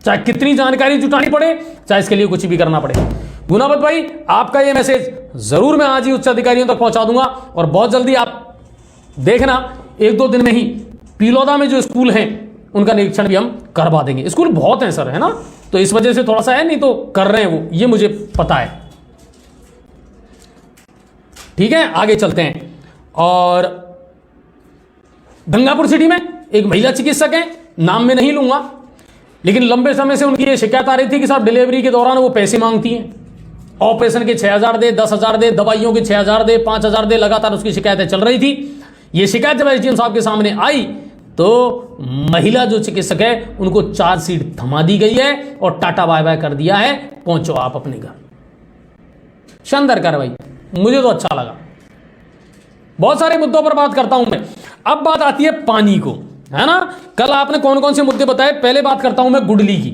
चाहे कितनी जानकारी जुटानी पड़े, चाहे इसके लिए कुछ भी करना पड़े। गुनावत भाई, आपका ये मैसेज जरूर मैं आज ही उच्च अधिकारियों तक पहुंचा दूंगा और बहुत जल्दी आप देखना 1-2 दिन में ही पिलोदा में जो स्कूल हैं उनका निरीक्षण भी हम करवा देंगे। स्कूल बहुत हैं सर, है ना, तो इस वजह से थोड़ा सा है, नहीं तो कर रहे हैं वो, ये मुझे पता है। ठीक है, आगे चलते हैं। और गंगापुर सिटी में एक महिला चिकित्सक है, नाम में नहीं लूंगा, लेकिन लंबे समय से उनकी ये शिकायत आ रही थी कि साहब डिलीवरी के दौरान वो पैसे मांगती हैं, ऑपरेशन के 6,000 दे, 10,000 दे, दवाइयों के 6,000 दे, 5,000 दे, लगातार उसकी शिकायतें चल रही थी। ये शिकायत जब एसडीएम साहब के सामने आई तो महिला जो चिकित्सक है उनको चार्जशीट थमा दी गई है और टाटा बाय बाय कर दिया है, पहुंचो आप अपने घर। शानदार कार्रवाई, मुझे तो अच्छा लगा। बहुत सारे मुद्दों पर बात करता हूं मैं। अब बात आती है पानी को, है ना। कल आपने कौन कौन से मुद्दे बताए, पहले बात करता हूं मैं गुडली की,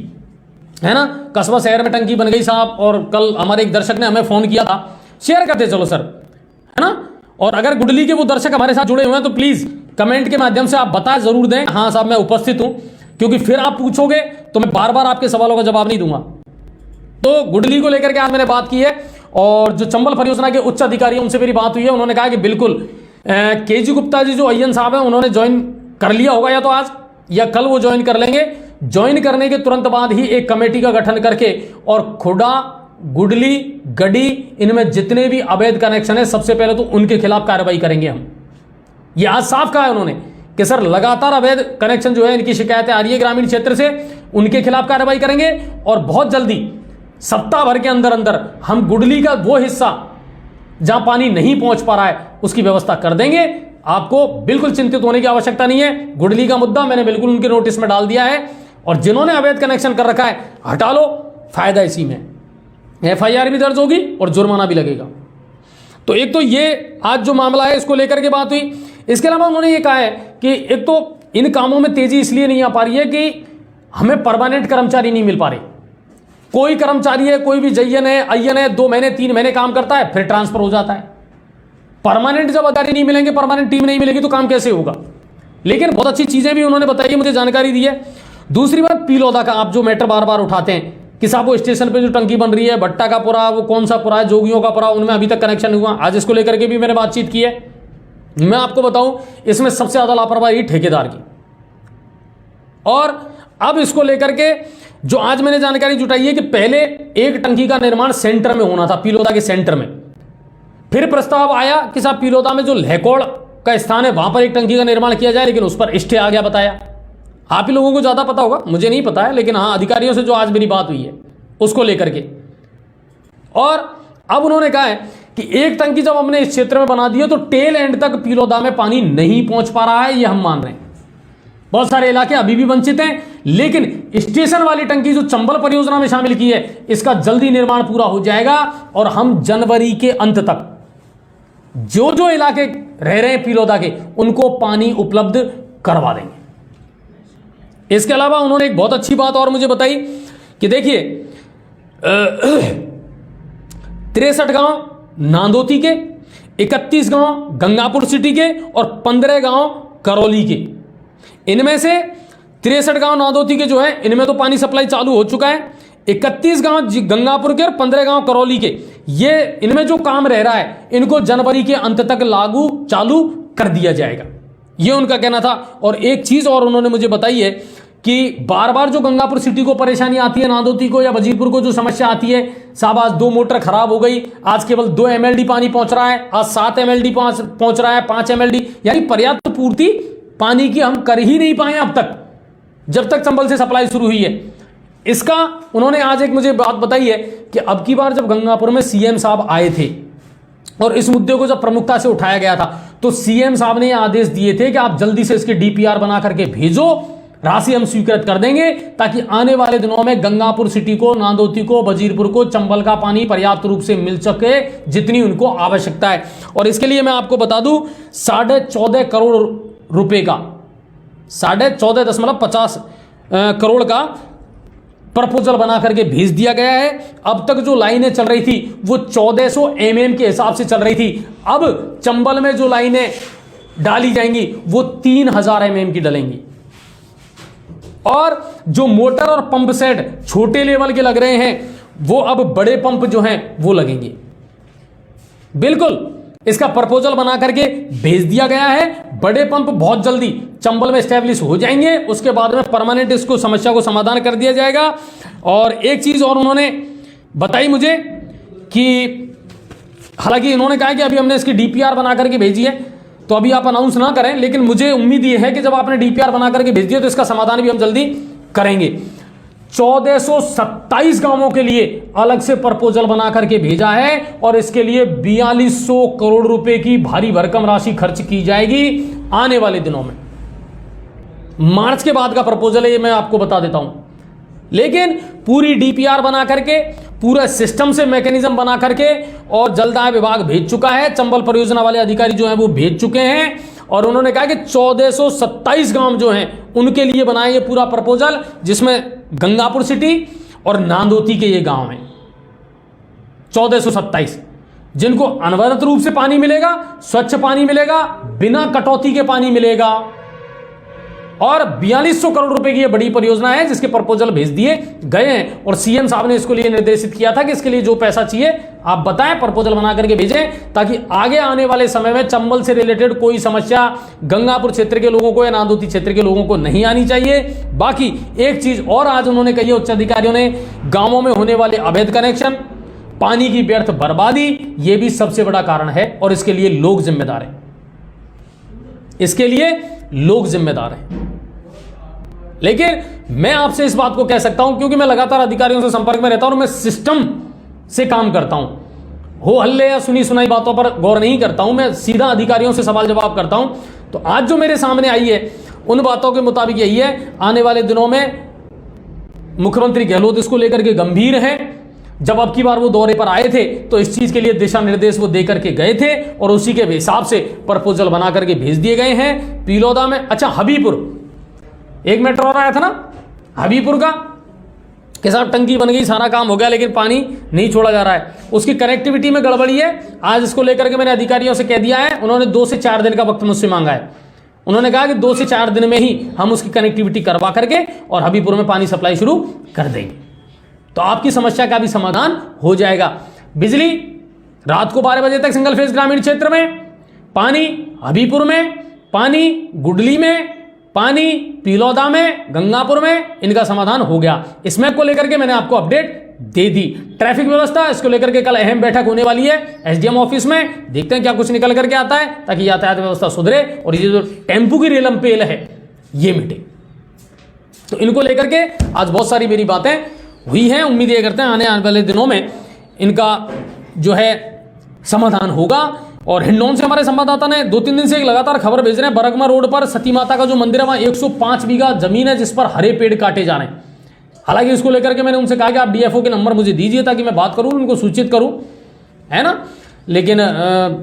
है ना। कस्बा शहर में टंकी बन गई साहब, और कल हमारे एक दर्शक ने हमें फोन किया था, शेयर करते चलो सर, है ना। और अगर गुडली के वो दर्शक हमारे साथ जुड़े हुए हैं तो प्लीज कमेंट के माध्यम से आप बता जरूर दें, हाँ साहब मैं उपस्थित हूं, क्योंकि फिर आप पूछोगे तो मैं बार बार आपके सवालों का जवाब नहीं दूंगा। तो गुडली को लेकर के आज मैंने बात की है और जो चंबल परियोजना के उच्च अधिकारी उनसे मेरी बात हुई है, उन्होंने कहा कि बिल्कुल केजी गुप्ता जी जो अय्यन साहब हैं उन्होंने ज्वाइन कर लिया होगा, या तो आज या कल वो ज्वाइन कर लेंगे। ज्वाइन करने के तुरंत बाद ही एक कमेटी का गठन करके और खुडा, गुडली, गडी, इनमें जितने भी अवैध कनेक्शन है सबसे पहले तो उनके खिलाफ कार्रवाई करेंगे हम। ये आज साफ कहा है उन्होंने कि सर लगातार अवैध कनेक्शन जो है इनकी शिकायतें आ रही है ग्रामीण क्षेत्र से, उनके खिलाफ कार्रवाई करेंगे और बहुत जल्दी सप्ताह भर के अंदर अंदर हम गुडली का वो हिस्सा जहां पानी नहीं पहुंच पा रहा है उसकी व्यवस्था कर देंगे। आपको बिल्कुल चिंतित होने की आवश्यकता नहीं है। गुडली का मुद्दा मैंने बिल्कुल उनके नोटिस में डाल दिया है और जिन्होंने अवैध कनेक्शन कर रखा है हटा लो, फायदा इसी में, एफआईआर भी दर्ज होगी और जुर्माना भी लगेगा। तो एक तो ये आज जो मामला है इसको लेकर के बात हुई। इसके अलावा उन्होंने ये कहा है कि एक तो इन कामों में तेजी इसलिए नहीं आ पा रही है कि हमें परमानेंट कर्मचारी नहीं मिल पा रहे। कोई कर्मचारी है, कोई भी जयन है, अय्यन है, 2 महीने 3 महीने काम करता है फिर ट्रांसफर हो जाता है। परमानेंट जब अधिकारी नहीं मिलेंगे, परमानेंट टीम नहीं मिलेगी तो काम कैसे होगा। लेकिन बहुत अच्छी चीजें भी उन्होंने बताई, मुझे जानकारी दी है। दूसरी बात पिलोदा का आप जो मैटर बार बार उठाते हैं कि साहब वो स्टेशन पे जो टंकी बन रही है, भट्टा का पुरा, वो कौन सा पुरा है, जोगियों का पुरा, उनमें अभी तक कनेक्शन हुआ। आज इसको लेकर के भी मैंने बातचीत की है। मैं आपको बताऊं इसमें सबसे ज्यादा लापरवाही ठेकेदार की। और अब इसको लेकर के जो आज मैंने जानकारी जुटाई है कि पहले एक टंकी का निर्माण सेंटर में होना था, पिलोदा के सेंटर में। फिर प्रस्ताव आया कि साहब पिलोदा में जो लहकोड़ का स्थान है वहां पर एक टंकी का निर्माण किया जाए, लेकिन उस पर स्टे आ गया। बताया आप ही लोगों को ज्यादा पता होगा, मुझे नहीं पता है, लेकिन हाँ अधिकारियों से जो आज मेरी बात हुई है उसको लेकर के। और अब उन्होंने कहा है कि एक टंकी जब हमने इस क्षेत्र में बना दी है तो टेल एंड तक पिलोदा में पानी नहीं पहुंच पा रहा है, ये हम मान रहे हैं। बहुत सारे इलाके अभी भी वंचित हैं, लेकिन स्टेशन वाली टंकी जो चंबल परियोजना में शामिल की है इसका जल्दी निर्माण पूरा हो जाएगा और हम जनवरी के अंत तक जो जो इलाके रह रहे हैं पिलोदा के उनको पानी उपलब्ध करवा देंगे। इसके अलावा उन्होंने एक बहुत अच्छी बात और मुझे बताई कि देखिए 63 गांव नांदोती के, 31 गांव गंगापुर सिटी के और 15 गांव करौली के। इनमें से 63 गांव नांदोती के जो है इनमें तो पानी सप्लाई चालू हो चुका है। 31 गांव गंगापुर के और 15 गांव करौली के, ये इनमें जो काम रह रहा है इनको जनवरी के अंत तक लागू चालू कर दिया जाएगा, ये उनका कहना था। और एक चीज और उन्होंने मुझे बताई है कि बार बार जो गंगापुर सिटी को परेशानी आती है, नांदोती को या वजीरपुर को जो समस्या आती है, साहब आज 2 मोटर खराब हो गई, आज केवल 2 MLD पानी पहुंच रहा है, आज 7 MLD पहुंच रहा है, 5 MLD, यानी पर्याप्त पूर्ति पानी की हम कर ही नहीं पाए अब तक, जब तक चंबल से सप्लाई शुरू हुई है। इसका उन्होंने आज एक मुझे बात बताई है कि अब की बार जब गंगापुर में सीएम साहब आए थे और इस मुद्दे को जब प्रमुखता से उठाया गया था तो सीएम साहब ने आदेश दिए थे कि आप जल्दी से इसके DPR बना करके भेजो राशि हम स्वीकृत कर देंगे ताकि आने वाले दिनों में गंगापुर सिटी को, नांदोती को, वजीरपुर को चंबल का पानी पर्याप्त रूप से मिल सके जितनी उनको आवश्यकता है। और इसके लिए मैं आपको बता दूं 14.5 करोड़ रुपए का 14.50 करोड़ का प्रपोजल बना करके भेज दिया गया है। अब तक जो लाइनें चल रही थी वो 1400 mm के हिसाब से चल रही थी। अब चंबल में जो लाइनें डाली जाएंगी वो 3000 mm की डलेंगी। और जो मोटर और पंप सेट छोटे लेवल के लग रहे हैं वो अब बड़े पंप जो हैं वो लगेंगे। बिल्कुल इसका प्रपोजल बना करके भेज दिया गया है। बड़े पंप बहुत जल्दी चंबल में एस्टेब्लिश हो जाएंगे, उसके बाद में परमानेंट इसको समस्या को समाधान कर दिया जाएगा। और एक चीज और उन्होंने बताई मुझे कि हालांकि इन्होंने कहा कि अभी हमने इसकी डीपीआर बना करके भेजी है तो अभी आप अनाउंस ना करें, लेकिन मुझे उम्मीद यह है कि जब आपने डीपीआर बना करके भेज दिया तो इसका समाधान भी हम जल्दी करेंगे। 1427 गांवों के लिए अलग से प्रपोजल बना करके भेजा है और इसके लिए 4200 करोड़ रुपए की भारी भरकम राशि खर्च की जाएगी आने वाले दिनों में। मार्च के बाद का प्रपोजल है ये मैं आपको बता देता हूं, लेकिन पूरी डीपीआर बना करके पूरा सिस्टम से मैकेनिज्म बना करके और जलदाय विभाग भेज चुका है। चंबल परियोजना वाले अधिकारी जो हैं वो भेज चुके हैं और उन्होंने कहा कि 1427 गांव जो हैं उनके लिए बनाए ये पूरा प्रपोजल, जिसमें गंगापुर सिटी और नांदोती के ये गांव हैं 1427, जिनको अनवरत रूप से पानी मिलेगा, स्वच्छ पानी मिलेगा, बिना कटौती के पानी मिलेगा। और 4200 करोड़ रुपए की ये बड़ी परियोजना है जिसके प्रपोजल भेज दिए गए हैं और सीएम साहब ने इसको लिए निर्देशित किया था कि इसके लिए जो पैसा चाहिए आप बताएं, प्रपोजल बना करके भेजें ताकि आगे आने वाले समय में चंबल से रिलेटेड कोई समस्या गंगापुर क्षेत्र के लोगों को या नांदोती क्षेत्र के लोगों को नहीं आनी चाहिए। बाकी एक चीज और आज उन्होंने कही है उच्च अधिकारियों ने, गांवों में होने वाले अवैध कनेक्शन, पानी की व्यर्थ बर्बादी, यह भी सबसे बड़ा कारण है और इसके लिए लोग जिम्मेदार हैं। इसके लिए लोग जिम्मेदार हैं। लेकिन मैं आपसे इस बात को कह सकता हूं क्योंकि मैं लगातार अधिकारियों से संपर्क में रहता हूं और मैं सिस्टम से काम करता हूं, हो हल्ले या सुनी सुनाई बातों पर गौर नहीं करता हूं, मैं सीधा अधिकारियों से सवाल जवाब करता हूं। तो आज जो मेरे सामने आई है उन बातों के मुताबिक यही है, आने वाले दिनों में मुख्यमंत्री गहलोत इसको लेकर के गंभीर हैं। जब अब की बार वो दौरे पर आए थे तो इस चीज के लिए दिशा निर्देश वो दे करके गए थे और उसी के हिसाब से प्रपोजल बना करके भेज दिए गए हैं। पिलोदा में, अच्छा हबीपुर एक मैटर और आया था ना हबीपुर का कि साहब टंकी बन गई, सारा काम हो गया, लेकिन पानी नहीं छोड़ा जा रहा है, उसकी कनेक्टिविटी में गड़बड़ी है। आज इसको लेकर के मैंने अधिकारियों से कह दिया है, उन्होंने 2 से 4 दिन का वक्त मुझसे मांगा है। उन्होंने कहा कि 2 से 4 दिन में ही हम उसकी कनेक्टिविटी करवा करके और हबीपुर में पानी सप्लाई शुरू कर देंगे, तो आपकी समस्या का भी समाधान हो जाएगा। बिजली रात को 12 बजे तक सिंगल फेज ग्रामीण क्षेत्र में, पानी हबीपुर में, पानी गुडली में, पानी पिलौदा में, गंगापुर में, इनका समाधान हो गया। इसमें को लेकर के मैंने आपको अपडेट दे दी। ट्रैफिक व्यवस्था, इसको लेकर के कल अहम बैठक होने वाली है एसडीएम ऑफिस में, देखते हैं क्या कुछ निकल करके आता है ताकि यातायात व्यवस्था सुधरे और ये जो टेम्पू की रेलम पेल है ये मिटे। तो इनको लेकर के आज बहुत सारी मेरी बातें हुई हैं। उम्मीद ये करते हैं आने वाले दिनों में इनका जो है समाधान होगा। और हिंडौन से हमारे संवाददाता ने 2-3 दिन से एक लगातार खबर भेज रहे हैं, बरगमा रोड पर सती माता का जो मंदिर है वहां 105 बीघा जमीन है जिस पर हरे पेड़ काटे जा रहे हैं। हालांकि इसको लेकर के मैंने उनसे कहा कि आप डीएफओ के नंबर मुझे दीजिए ताकि मैं बात करूं, उनको सूचित करूं, है ना, लेकिन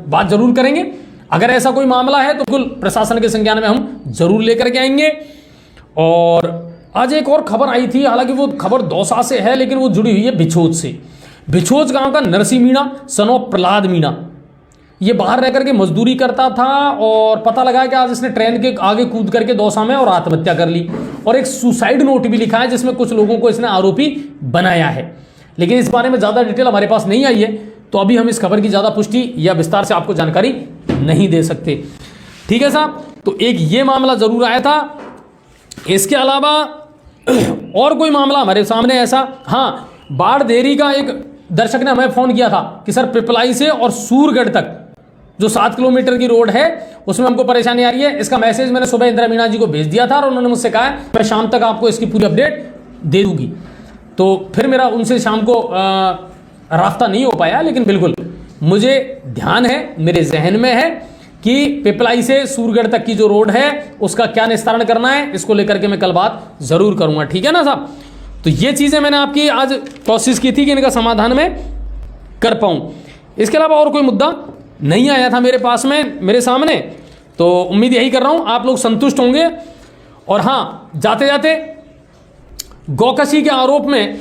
बात जरूर करेंगे। अगर ऐसा कोई मामला है तो बिल्कुल प्रशासन के संज्ञान में हम जरूर लेकर के आएंगे। और आज एक और खबर आई थी, हालांकि वो खबर दौसा से है लेकिन वो जुड़ी हुई है बिछोज से। बिछोज गांव का नरसी मीणा सन ऑफ प्रहलाद मीणा, ये बाहर रह करके मजदूरी करता था और पता लगा कि आज इसने ट्रेन के आगे कूद करके दौसा में और आत्महत्या कर ली। और एक सुसाइड नोट भी लिखा है जिसमें कुछ लोगों को इसने आरोपी बनाया है, लेकिन इस बारे में ज़्यादा डिटेल हमारे पास नहीं आई है, तो अभी हम इस खबर की ज़्यादा पुष्टि या विस्तार से आपको जानकारी नहीं दे सकते। ठीक है साहब, तो एक ये मामला ज़रूर आया था। इसके अलावा और कोई मामला हमारे सामने ऐसा, हाँ, बाढ़ देरी का एक दर्शक ने हमें फ़ोन किया था कि सर पिपलाई से और सूरगढ़ तक जो 7 किलोमीटर की रोड है उसमें हमको परेशानी आ रही है। इसका मैसेज मैंने सुबह इंदिरा मीणा जी को भेज दिया था और उन्होंने मुझसे कहा मैं शाम तक आपको इसकी पूरी अपडेट दे दूंगी। तो फिर मेरा उनसे शाम को रास्ता नहीं हो पाया, लेकिन बिल्कुल मुझे ध्यान है, मेरे जहन में है कि पिपलाई से सूरगढ़ तक की जो रोड है उसका क्या निस्तारण करना है, इसको लेकर के मैं कल बात जरूर करूंगा, ठीक है ना साहब। तो ये चीजें मैंने आपकी आज कोशिश की थी कि इनका समाधान में कर पाऊं। इसके अलावा और कोई मुद्दा नहीं आया था मेरे पास में, मेरे सामने, तो उम्मीद यही कर रहा हूं आप लोग संतुष्ट होंगे। और हाँ, जाते जाते गौकशी के आरोप में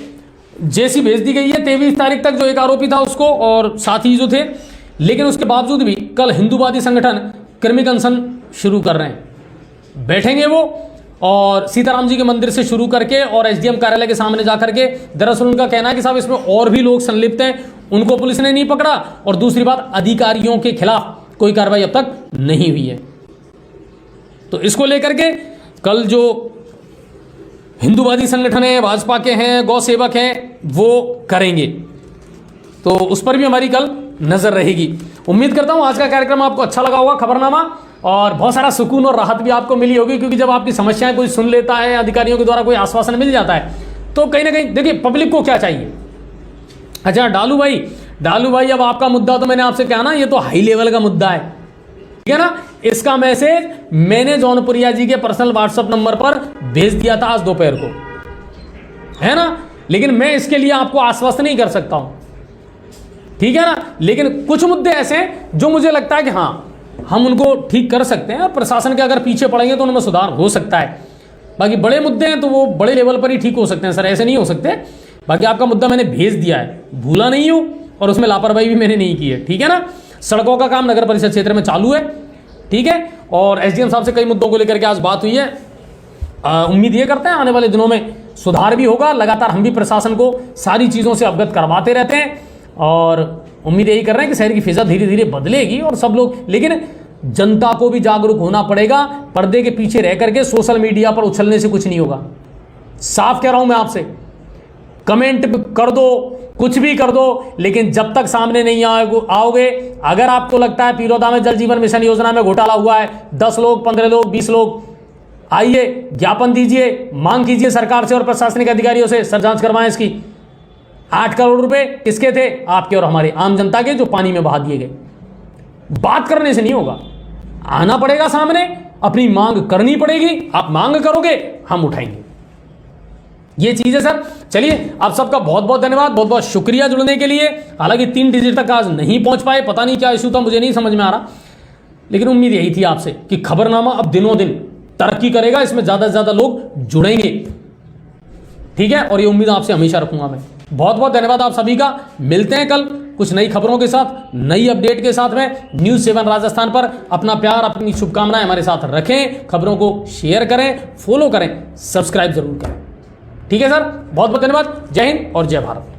जेसी भेज दी गई है 23 तारीख तक, जो एक आरोपी था उसको और साथी जो थे, लेकिन उसके बावजूद भी कल हिंदूवादी संगठन क्रमिक अनशन शुरू कर रहे हैं। बैठेंगे वो और सीताराम जी के मंदिर से शुरू करके और एसडीएम कार्यालय के सामने जाकर के, दरअसल उनका कहना है कि साहब इसमें और भी लोग संलिप्त हैं, उनको पुलिस ने नहीं पकड़ा, और दूसरी बात अधिकारियों के खिलाफ कोई कार्रवाई अब तक नहीं हुई है। तो इसको लेकर के कल जो हिंदूवादी संगठन है, भाजपा के हैं, गौ सेवक हैं, वो करेंगे, तो उस पर भी हमारी कल नजर रहेगी। उम्मीद करता हूं आज का कार्यक्रम आपको अच्छा लगा होगा, खबरनामा, और बहुत सारा सुकून और राहत भी आपको मिली होगी, क्योंकि जब आपकी समस्याएं कोई सुन लेता है, अधिकारियों के द्वारा कोई आश्वासन मिल जाता है, तो कहीं ना कहीं देखिए पब्लिक को क्या चाहिए। अच्छा डालू भाई, अब आपका मुद्दा तो मैंने आपसे कहा ना, ये तो हाई लेवल का मुद्दा है, ठीक है ना। इसका मैसेज मैंने जौनपुरिया जी के पर्सनल व्हाट्सएप नंबर पर भेज दिया था आज दोपहर को, है ना, लेकिन मैं इसके लिए आपको आश्वस्त नहीं कर सकता हूं, ठीक है ना। लेकिन कुछ मुद्दे ऐसे हैं जो मुझे लगता है कि हाँ हम उनको ठीक कर सकते हैं, प्रशासन के अगर पीछे पड़ेंगे तो उनमें सुधार हो सकता है। बाकी बड़े मुद्दे हैं तो वो बड़े लेवल पर ही ठीक हो सकते हैं सर, ऐसे नहीं हो सकते। बाकी आपका मुद्दा मैंने भेज दिया है, भूला नहीं हूं, और उसमें लापरवाही भी मैंने नहीं की है, ठीक है ना। सड़कों का काम नगर परिषद क्षेत्र में चालू है, ठीक है, और एसडीएम साहब से कई मुद्दों को लेकर के आज बात हुई है। उम्मीद ये करते हैं आने वाले दिनों में सुधार भी होगा। लगातार हम भी प्रशासन को सारी चीज़ों से अवगत करवाते रहते हैं, और उम्मीद यही कर रहे हैं कि शहर की फिजा धीरे धीरे बदलेगी और सब लोग, लेकिन जनता को भी जागरूक होना पड़ेगा। पर्दे के पीछे रह करके सोशल मीडिया पर उछलने से कुछ नहीं होगा, साफ कह रहा हूं मैं आपसे। कमेंट कर दो, कुछ भी कर दो, लेकिन जब तक सामने नहीं आओगे, अगर आपको लगता है पीरोदा में जल जीवन मिशन योजना में घोटाला हुआ है, 10 लोग, 15 लोग, 20 लोग, आइए ज्ञापन दीजिए, मांग कीजिए सरकार से और प्रशासनिक अधिकारियों से, सर जांच करवाएं इसकी। 8 करोड़ रुपए किसके थे? आपके और हमारे आम जनता के, जो पानी में बहा दिए गए। बात करने से नहीं होगा, आना पड़ेगा सामने, अपनी मांग करनी पड़ेगी। आप मांग करोगे, हम उठाएंगे। ये चीज है सर। चलिए, आप सबका बहुत बहुत धन्यवाद, बहुत बहुत शुक्रिया जुड़ने के लिए। हालांकि 3 डिजिट तक आज नहीं पहुंच पाए, पता नहीं क्या इशू था, मुझे नहीं समझ में आ रहा, लेकिन उम्मीद यही थी आपसे कि खबरनामा अब दिनों दिन तरक्की करेगा, इसमें ज्यादा से ज्यादा लोग जुड़ेंगे, ठीक है। और ये उम्मीद आपसे हमेशा रखूंगा मैं। बहुत बहुत धन्यवाद आप सभी का। मिलते हैं कल कुछ नई खबरों के साथ, नई अपडेट के साथ में। न्यूज़ 7 राजस्थान पर अपना प्यार, अपनी शुभकामनाएं हमारे साथ रखें। खबरों को शेयर करें, फॉलो करें, सब्सक्राइब जरूर करें, ठीक है सर। बहुत बहुत धन्यवाद। जय हिंद और जय भारत।